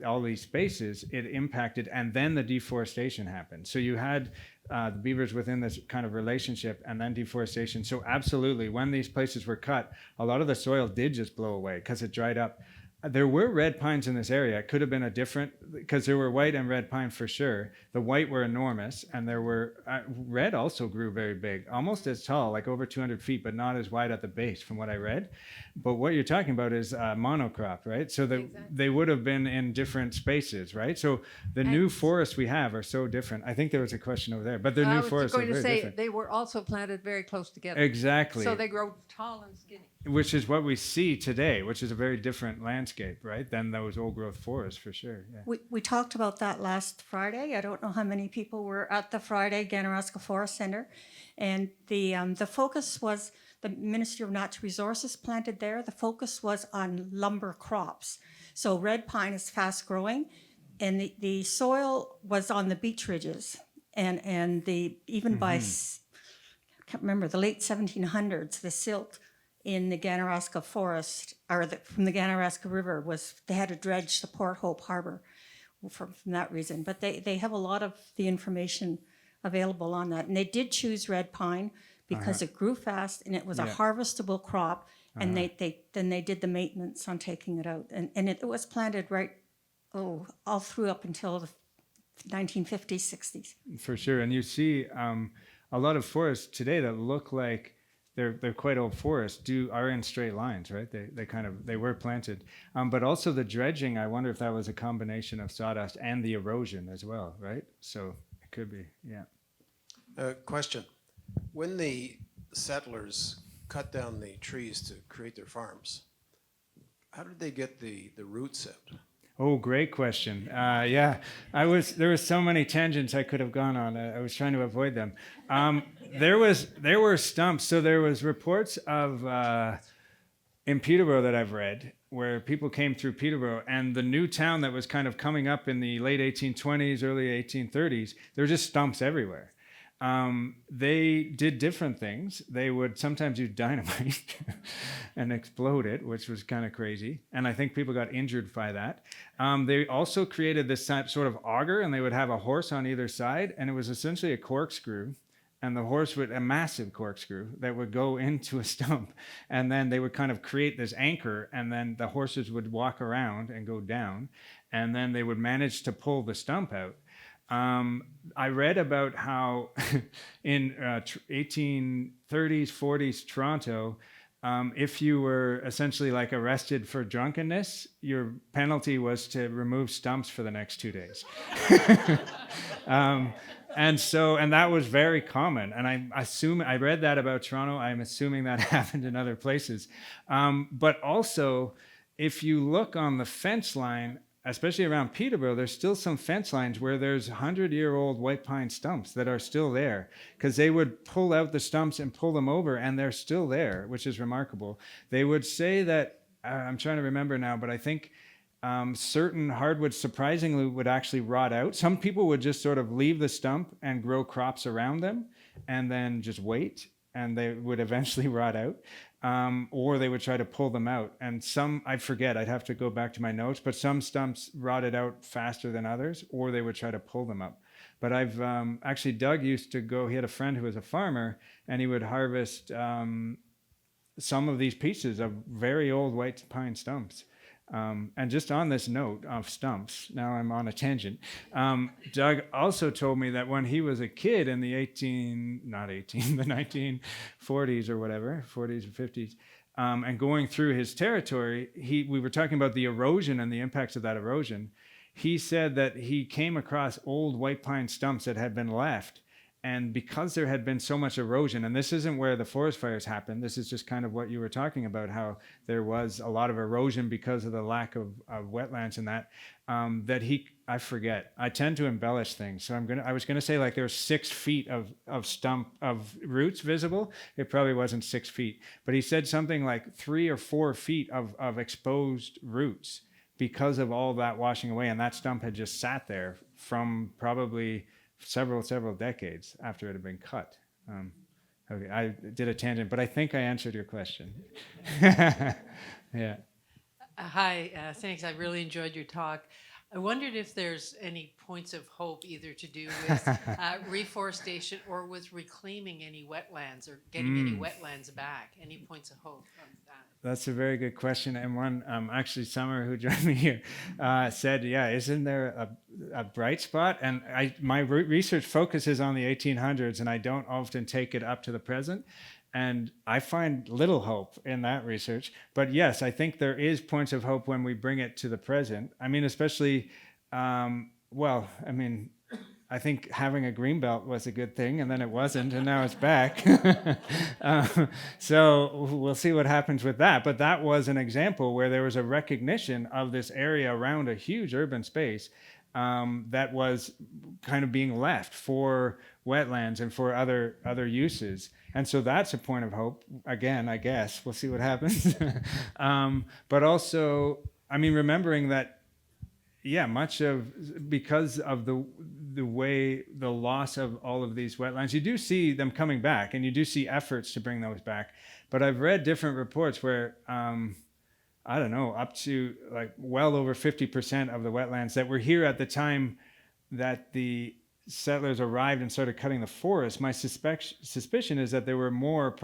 Speaker 2: all these spaces, it impacted, and then the deforestation happened. So you had the beavers within this kind of relationship and then deforestation. So absolutely, when these places were cut, a lot of the soil did just blow away because it dried up. There were red pines in this area. It could have been because there were white and red pine for sure. The white were enormous, and there were, red also grew very big, almost as tall, like over 200 feet, but not as wide at the base from what I read. But what you're talking about is monocrop, right? So they would have been in different spaces, right? So the new forests we have are so different. I think there was a question over there, but the new forests are very different. I was going to say,
Speaker 3: they were also planted very close together.
Speaker 2: Exactly.
Speaker 3: So they grow tall and skinny.
Speaker 2: Which is what we see today, which is a very different landscape, right, than those old-growth forests, for sure. Yeah.
Speaker 4: We talked about that last Friday. I don't know how many people were at the Friday Ganaraska Forest Center. And the focus was, the Ministry of Natural Resources planted there. The focus was on lumber crops. So red pine is fast-growing, and the soil was on the beech ridges. And even by, I can't remember, the late 1700s, the silt in the Ganaraska forest, from the Ganaraska River, they had to dredge the Port Hope Harbor from that reason. But they have a lot of the information available on that. And they did choose red pine because it grew fast and it was a harvestable crop. And then they did the maintenance on taking it out. And it was planted all through up until the 1950s, 60s.
Speaker 2: For sure. And you see a lot of forests today that look like they're quite old forests are in straight lines, right? They were planted, but also the dredging. I wonder if that was a combination of sawdust and the erosion as well, right? So it could be, yeah.
Speaker 5: Question. When the settlers cut down the trees to create their farms, how did they get the roots out?
Speaker 2: Oh, great question. Yeah, there was so many tangents I could have gone on. I was trying to avoid them. There were stumps. So there was reports of in Peterborough that I've read where people came through Peterborough, and the new town that was kind of coming up in the late 1820s, early 1830s, there were just stumps everywhere. They did different things. They would sometimes use dynamite and explode it, which was kind of crazy. And I think people got injured by that. They also created this sort of auger, and they would have a horse on either side, and it was essentially a corkscrew. And the horse would, a massive corkscrew that would go into a stump. And then they would kind of create this anchor, and then the horses would walk around and go down. And then they would manage to pull the stump out. I read about how in 1830s, 40s Toronto, if you were essentially like arrested for drunkenness, your penalty was to remove stumps for the next 2 days. And that was very common. And I read that about Toronto. I'm assuming that happened in other places. But also, if you look on the fence line, especially around Peterborough, there's still some fence lines where there's 100-year-old white pine stumps that are still there, because they would pull out the stumps and pull them over, and they're still there, which is remarkable. They would say that, I'm trying to remember now, but I think certain hardwoods surprisingly would actually rot out. Some people would just sort of leave the stump and grow crops around them and then just wait, and they would eventually rot out. Or they would try to pull them out. And some, I forget, I'd have to go back to my notes, but some stumps rotted out faster than others, or they would try to pull them up. But I've actually, Doug used to go, he had a friend who was a farmer, and he would harvest some of these pieces of very old white pine stumps. And just on this note of stumps, now I'm on a tangent. Doug also told me that when he was a kid in the 1940s or whatever, 40s or 50s, and going through his territory, we were talking about the erosion and the impacts of that erosion. He said that he came across old white pine stumps that had been left. And because there had been so much erosion, and this isn't where the forest fires happened, this is just kind of what you were talking about, how there was a lot of erosion because of the lack of wetlands and that, I forget, I tend to embellish things. So I was gonna say like there was 6 feet of roots visible. It probably wasn't 6 feet, but he said something like 3 or 4 feet of exposed roots because of all that washing away. And that stump had just sat there from probably several decades after it had been cut. Okay, I did a tangent, but I think I answered your question. Yeah.
Speaker 6: Hi, thanks. I really enjoyed your talk. I wondered if there's any points of hope either to do with reforestation or with reclaiming any wetlands or getting any wetlands back. Any points of hope on that?
Speaker 2: That's a very good question. And one, actually, Summer, who joined me here, said, yeah, isn't there a bright spot? And my research focuses on the 1800s, and I don't often take it up to the present. And I find little hope in that research. But yes, I think there is points of hope when we bring it to the present. I mean, especially, I think having a greenbelt was a good thing, and then it wasn't, and now it's back. So we'll see what happens with that. But that was an example where there was a recognition of this area around a huge urban space that was kind of being left for wetlands and for other uses. And so that's a point of hope. Again, I guess we'll see what happens. But also, I mean, remembering that, yeah, because of the way the loss of all of these wetlands, you do see them coming back, and you do see efforts to bring those back. But I've read different reports where, I don't know, up to like well over 50% of the wetlands that were here at the time that the settlers arrived and started cutting the forest. My suspicion is that there were more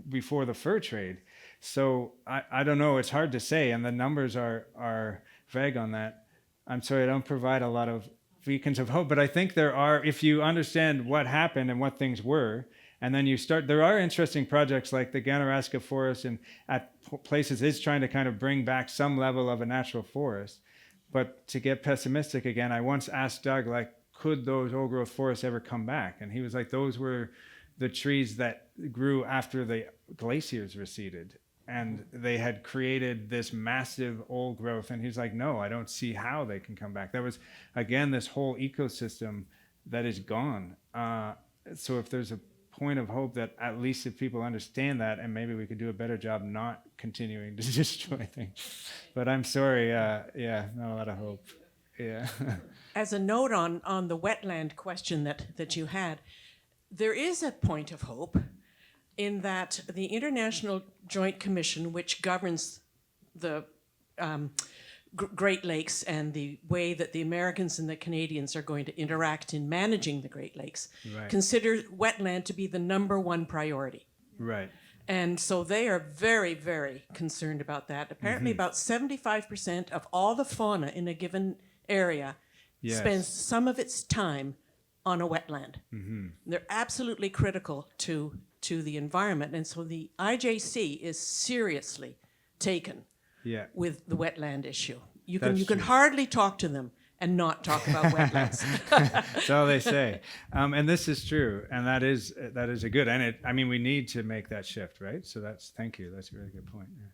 Speaker 2: before the fur trade. So I don't know, it's hard to say, and the numbers are vague on that. I'm sorry, I don't provide a lot of beacons of hope, but I think there are, if you understand what happened and what things were, and then there are interesting projects like the Ganaraska Forest and at places is trying to kind of bring back some level of a natural forest. But to get pessimistic again, I once asked Doug, like, could those old growth forests ever come back? And he was like, those were the trees that grew after the glaciers receded. And they had created this massive old growth. And he's like, no, I don't see how they can come back. That was, again, this whole ecosystem that is gone. So if there's a point of hope that at least if people understand that, and maybe we could do a better job not continuing to destroy things. But I'm sorry, yeah, not a lot of hope. Yeah.
Speaker 7: As a note on the wetland question that you had, there is a point of hope in that the International Joint Commission, which governs the Great Lakes and the way that the Americans and the Canadians are going to interact in managing the Great Lakes,
Speaker 2: Right.
Speaker 7: consider wetland to be the #1 priority.
Speaker 2: Right.
Speaker 7: And so they are very, very concerned about that. Apparently, about 75% of all the fauna in a given area
Speaker 2: Yes.
Speaker 7: spends some of its time on a wetland. They're absolutely critical to the environment. And so the IJC is seriously taken
Speaker 2: Yeah.
Speaker 7: with the wetland issue. You
Speaker 2: That's
Speaker 7: can
Speaker 2: true.
Speaker 7: hardly talk to them and not talk about wetlands.
Speaker 2: That's all they say. And this is true. And that is a good, and I mean, we need to make that shift, right? So thank you. That's a really good point. Yeah.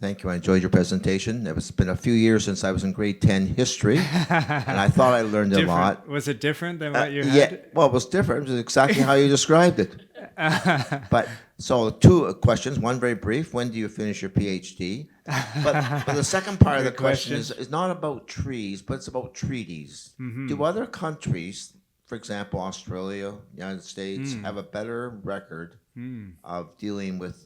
Speaker 8: Thank you. I enjoyed your presentation. It's been a few years since I was in grade 10 history, and I thought I learned a
Speaker 2: Different.
Speaker 8: lot.
Speaker 2: Was it different than what you had?
Speaker 8: Yeah, well, it was different. It was exactly how you described it. But so two questions. One very brief. When do you finish your PhD? But the second part of the
Speaker 2: Good
Speaker 8: question
Speaker 2: question.
Speaker 8: is not about trees, but it's about treaties. Do other countries, for example, Australia, United States, have a better record of dealing with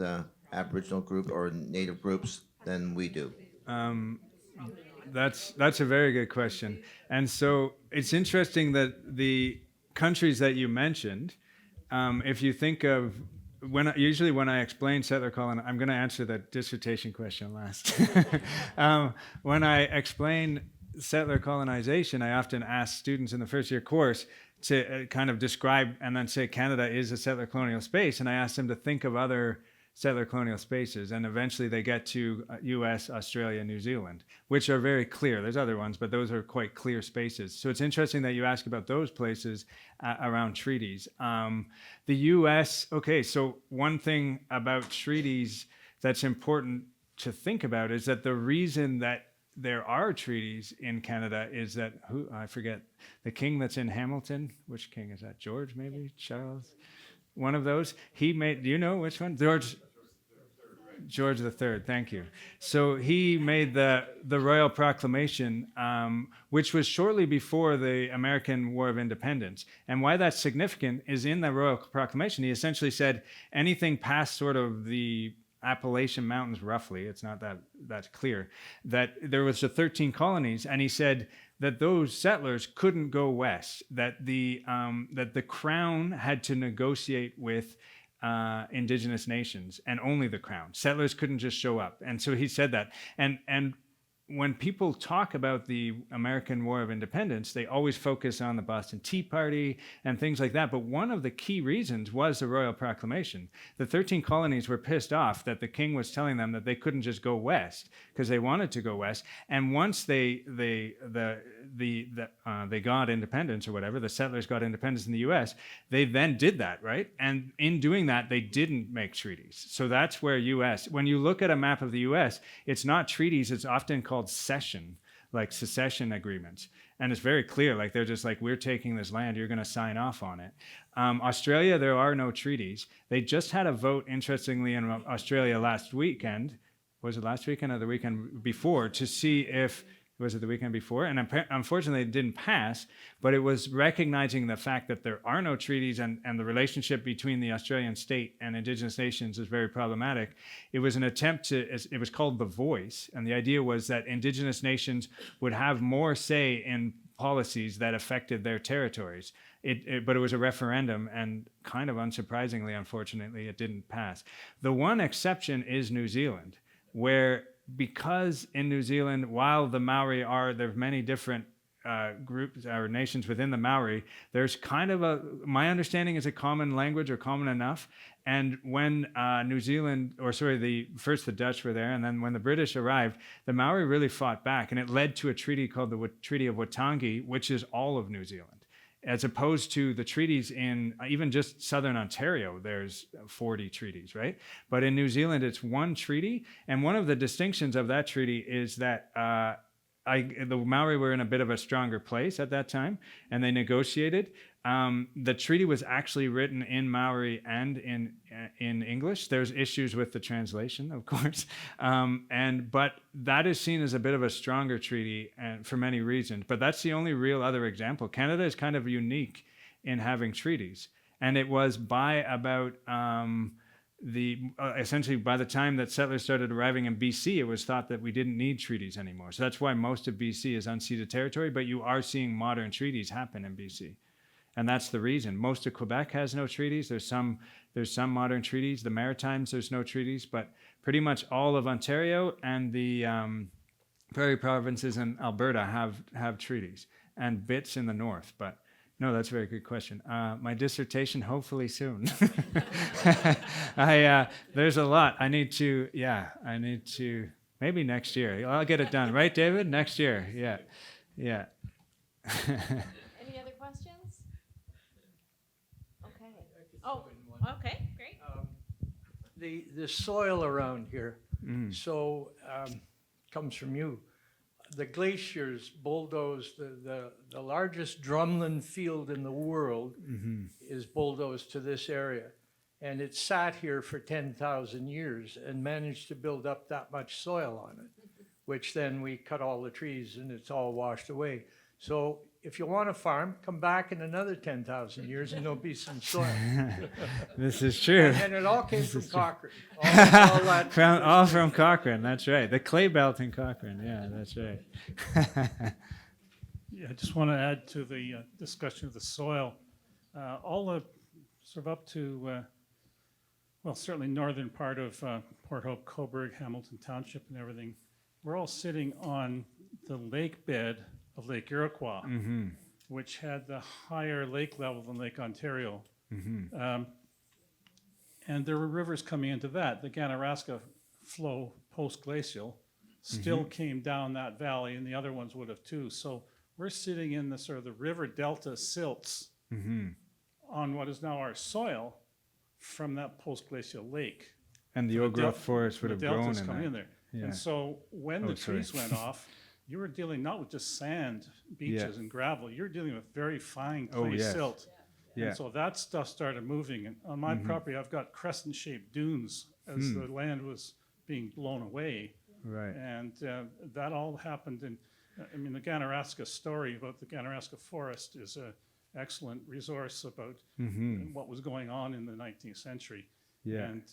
Speaker 8: Aboriginal group or Native groups than we do?
Speaker 2: That's a very good question. And so it's interesting that the countries that you mentioned, if you think of usually when I explain settler colonization, I'm going to answer the dissertation question last. When I explain settler colonization, I often ask students in the first year course to kind of describe and then say Canada is a settler colonial space, and I ask them to think of other settler colonial spaces, and eventually they get to US, Australia, New Zealand, which are very clear. There's other ones, but those are quite clear spaces. So it's interesting that you ask about those places around treaties. The US, okay, so one thing about treaties that's important to think about is that the reason that there are treaties in Canada is that, I forget, the king that's in Hamilton, which king is that? George, maybe? Charles? One of those. He made, do you know which one? George III, thank you. So he made the Royal Proclamation, which was shortly before the American War of Independence. And why that's significant is in the Royal Proclamation, he essentially said anything past sort of the Appalachian Mountains, roughly, it's not that clear, that there was the 13 colonies, and he said that those settlers couldn't go west, that the Crown had to negotiate with indigenous nations, and only the Crown. Settlers couldn't just show up. And so he said that. And when people talk about the American War of Independence, they always focus on the Boston Tea Party and things like that. But one of the key reasons was the Royal Proclamation. The 13 colonies were pissed off that the king was telling them that they couldn't just go west because they wanted to go west. And once they got independence or whatever, the settlers got independence in the U.S., they then did that, right? And in doing that, they didn't make treaties. So that's where U.S., when you look at a map of the U.S., it's not treaties, it's often called cession, like secession agreements. And it's very clear, like they're just like, we're taking this land, you're going to sign off on it. Australia, there are no treaties. They just had a vote, interestingly, in Australia last weekend. Was it last weekend or the weekend before? To see if, was it the weekend before? And unfortunately, it didn't pass, but it was recognizing the fact that there are no treaties and the relationship between the Australian state and Indigenous nations is very problematic. It was an attempt it was called The Voice, and the idea was that Indigenous nations would have more say in policies that affected their territories. But it was a referendum, and kind of unsurprisingly, unfortunately, it didn't pass. The one exception is New Zealand, where because in New Zealand, while the Maori there's many different groups or nations within the Maori, there's kind of my understanding is a common language or common enough. And when New Zealand, first the Dutch were there, and then when the British arrived, the Maori really fought back, and it led to a treaty called the Treaty of Waitangi, which is all of New Zealand. As opposed to the treaties in even just southern Ontario, there's 40 treaties, right? But in New Zealand, it's one treaty. And one of the distinctions of that treaty is that the Maori were in a bit of a stronger place at that time, and they negotiated. The treaty was actually written in Maori and in English. There's issues with the translation, of course, but that is seen as a bit of a stronger treaty, and for many reasons. But that's the only real other example. Canada is kind of unique in having treaties, and it was by about essentially by the time that settlers started arriving in BC, it was thought that we didn't need treaties anymore. So that's why most of BC is unceded territory. But you are seeing modern treaties happen in BC. And that's the reason. Most of Quebec has no treaties. There's some modern treaties. The Maritimes, there's no treaties, but pretty much all of Ontario and the prairie provinces in Alberta have treaties, and bits in the north. But no, that's a very good question. My dissertation, hopefully soon. There's a lot. I need to, maybe next year. I'll get it done. Right, David? Next year. Yeah.
Speaker 1: Any other questions? Okay. Oh, okay, great.
Speaker 9: The soil around here, comes from you. The glaciers bulldozed the largest drumlin field in the world is bulldozed to this area. And it sat here for 10,000 years and managed to build up that much soil on it, which then we cut all the trees and it's all washed away. So if you want to farm, come back in another 10,000 years and there'll be some soil.
Speaker 2: This is true.
Speaker 9: And it all came from Cochrane.
Speaker 2: All from Cochrane, that's right. The clay belt in Cochrane, yeah, that's right.
Speaker 10: Yeah, I just want to add to the discussion of the soil. All the sort of up to, certainly northern part of Port Hope, Cobourg, Hamilton Township and everything, we're all sitting on the lake bed of Lake Iroquois, which had the higher lake level than Lake Ontario. And there were rivers coming into that. The Ganaraska flow post-glacial still came down that valley, and the other ones would have too. So we're sitting in the sort of the river delta silts on what is now our soil from that post-glacial lake.
Speaker 2: And the old growth forest would have grown
Speaker 10: deltas
Speaker 2: in
Speaker 10: come
Speaker 2: that.
Speaker 10: in there.
Speaker 2: Yeah.
Speaker 10: And so when the trees went off, you were dealing not with just sand, beaches, and gravel. You're dealing with very fine clay silt.
Speaker 2: Yeah.
Speaker 10: And so that stuff started moving. And on my property, I've got crescent-shaped dunes as the land was being blown away.
Speaker 2: Right.
Speaker 10: And that all happened in, the Ganaraska story about the Ganaraska forest is an excellent resource about what was going on in the 19th century.
Speaker 2: Yeah.
Speaker 10: And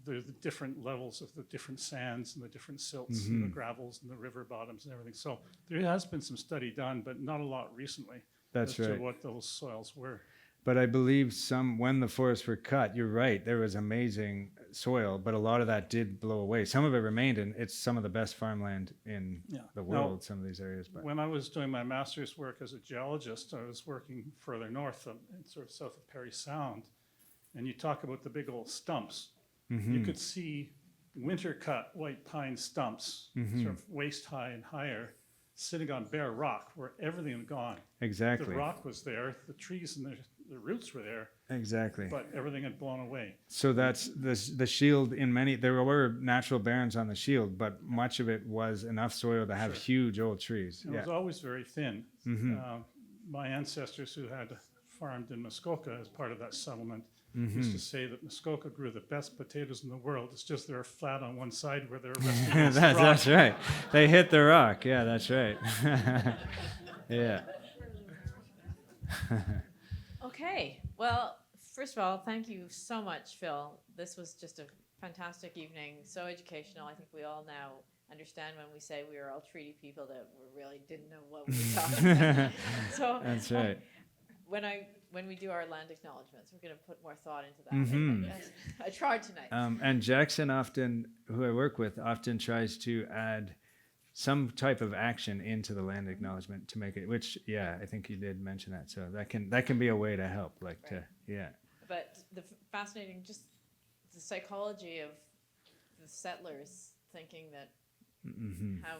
Speaker 10: the different levels of the different sands and the different silts and the gravels and the river bottoms and everything. So there has been some study done, but not a lot recently.
Speaker 2: That's
Speaker 10: as
Speaker 2: right.
Speaker 10: to what those soils were.
Speaker 2: But I believe when the forests were cut, you're right, there was amazing soil, but a lot of that did blow away. Some of it remained, and it's some of the best farmland in the world, some of these areas. But
Speaker 10: When I was doing my master's work as a geologist, I was working further north, sort of south of Parry Sound. And you talk about the big old stumps. You could see winter-cut white pine stumps, sort of waist-high and higher, sitting on bare rock where everything had gone.
Speaker 2: exactly.
Speaker 10: The rock was there, the trees and the roots were there,
Speaker 2: Exactly.
Speaker 10: but everything had blown away.
Speaker 2: So that's the shield in many, there were natural barrens on the shield, but much of it was enough soil to have huge old trees.
Speaker 10: It was always very thin. My ancestors who had farmed in Muskoka as part of that settlement used to say that Muskoka grew the best potatoes in the world. It's just they're flat on one side where they're resting on the rock.
Speaker 2: That's right. They hit the rock. Yeah, that's right. Yeah.
Speaker 1: Okay, well, first of all, thank you so much, Phil. This was just a fantastic evening, so educational. I think we all now understand when we say we are all treaty people that we really didn't know what we were talking about. So
Speaker 2: That's right.
Speaker 1: When we do our land acknowledgements, we're going to put more thought into that. I tried tonight.
Speaker 2: And Jackson often, who I work with, often tries to add some type of action into the land acknowledgement to make it, which, yeah, I think you did mention that. So that can be a way to help, like to, yeah.
Speaker 1: But the fascinating, just the psychology of the settlers thinking that how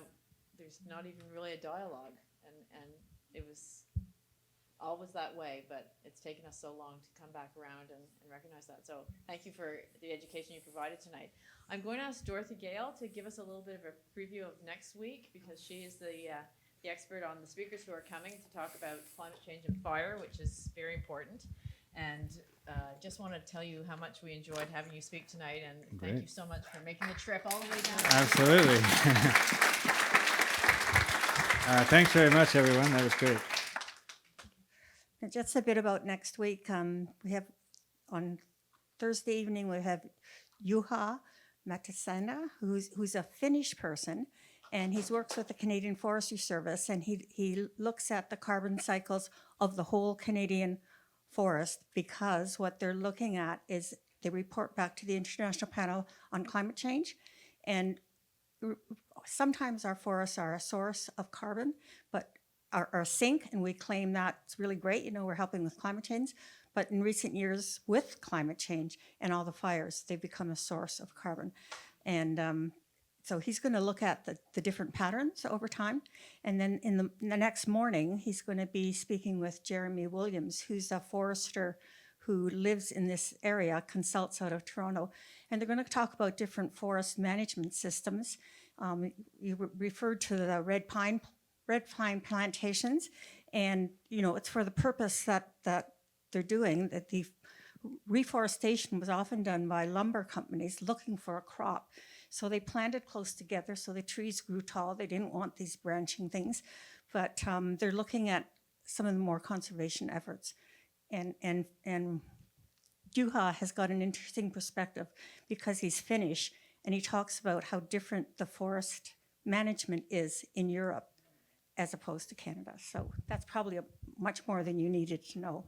Speaker 1: there's not even really a dialogue, and it was always that way, but it's taken us so long to come back around and recognize that. So thank you for the education you provided tonight. I'm going to ask Dorothy Gale to give us a little bit of a preview of next week, because she is the expert on the speakers who are coming to talk about climate change and fire, which is very important. And just want to tell you how much we enjoyed having you speak tonight, and thank you so much for making the trip all the way down.
Speaker 2: Absolutely. Thanks very much, everyone. That was great.
Speaker 4: And just a bit about next week. We have on Thursday evening, we have Juha Matisena, who's a Finnish person, and he works with the Canadian Forestry Service, and he looks at the carbon cycles of the whole Canadian forest, because what they're looking at is they report back to the International Panel on Climate Change, and sometimes our forests are a source of carbon, but are a sink, and we claim that's really great. We're helping with climate change. But in recent years, with climate change and all the fires, they've become a source of carbon. And so he's going to look at the different patterns over time. And then in the next morning, he's going to be speaking with Jeremy Williams, who's a forester who lives in this area, consults out of Toronto. And they're going to talk about different forest management systems. You referred to the red pine plantations, and it's for the purpose that they're doing. That the reforestation was often done by lumber companies looking for a crop, so they planted close together so the trees grew tall. They didn't want these branching things, but they're looking at some of the more conservation efforts, and Juha has got an interesting perspective because he's Finnish, and he talks about how different the forest management is in Europe as opposed to Canada. So that's probably much more than you needed to know.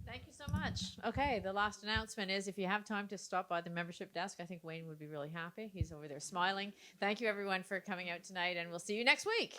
Speaker 1: Thank you so much. Okay, the last announcement is if you have time to stop by the membership desk, I think Wayne would be really happy. He's over there smiling. Thank you, everyone, for coming out tonight, and we'll see you next week.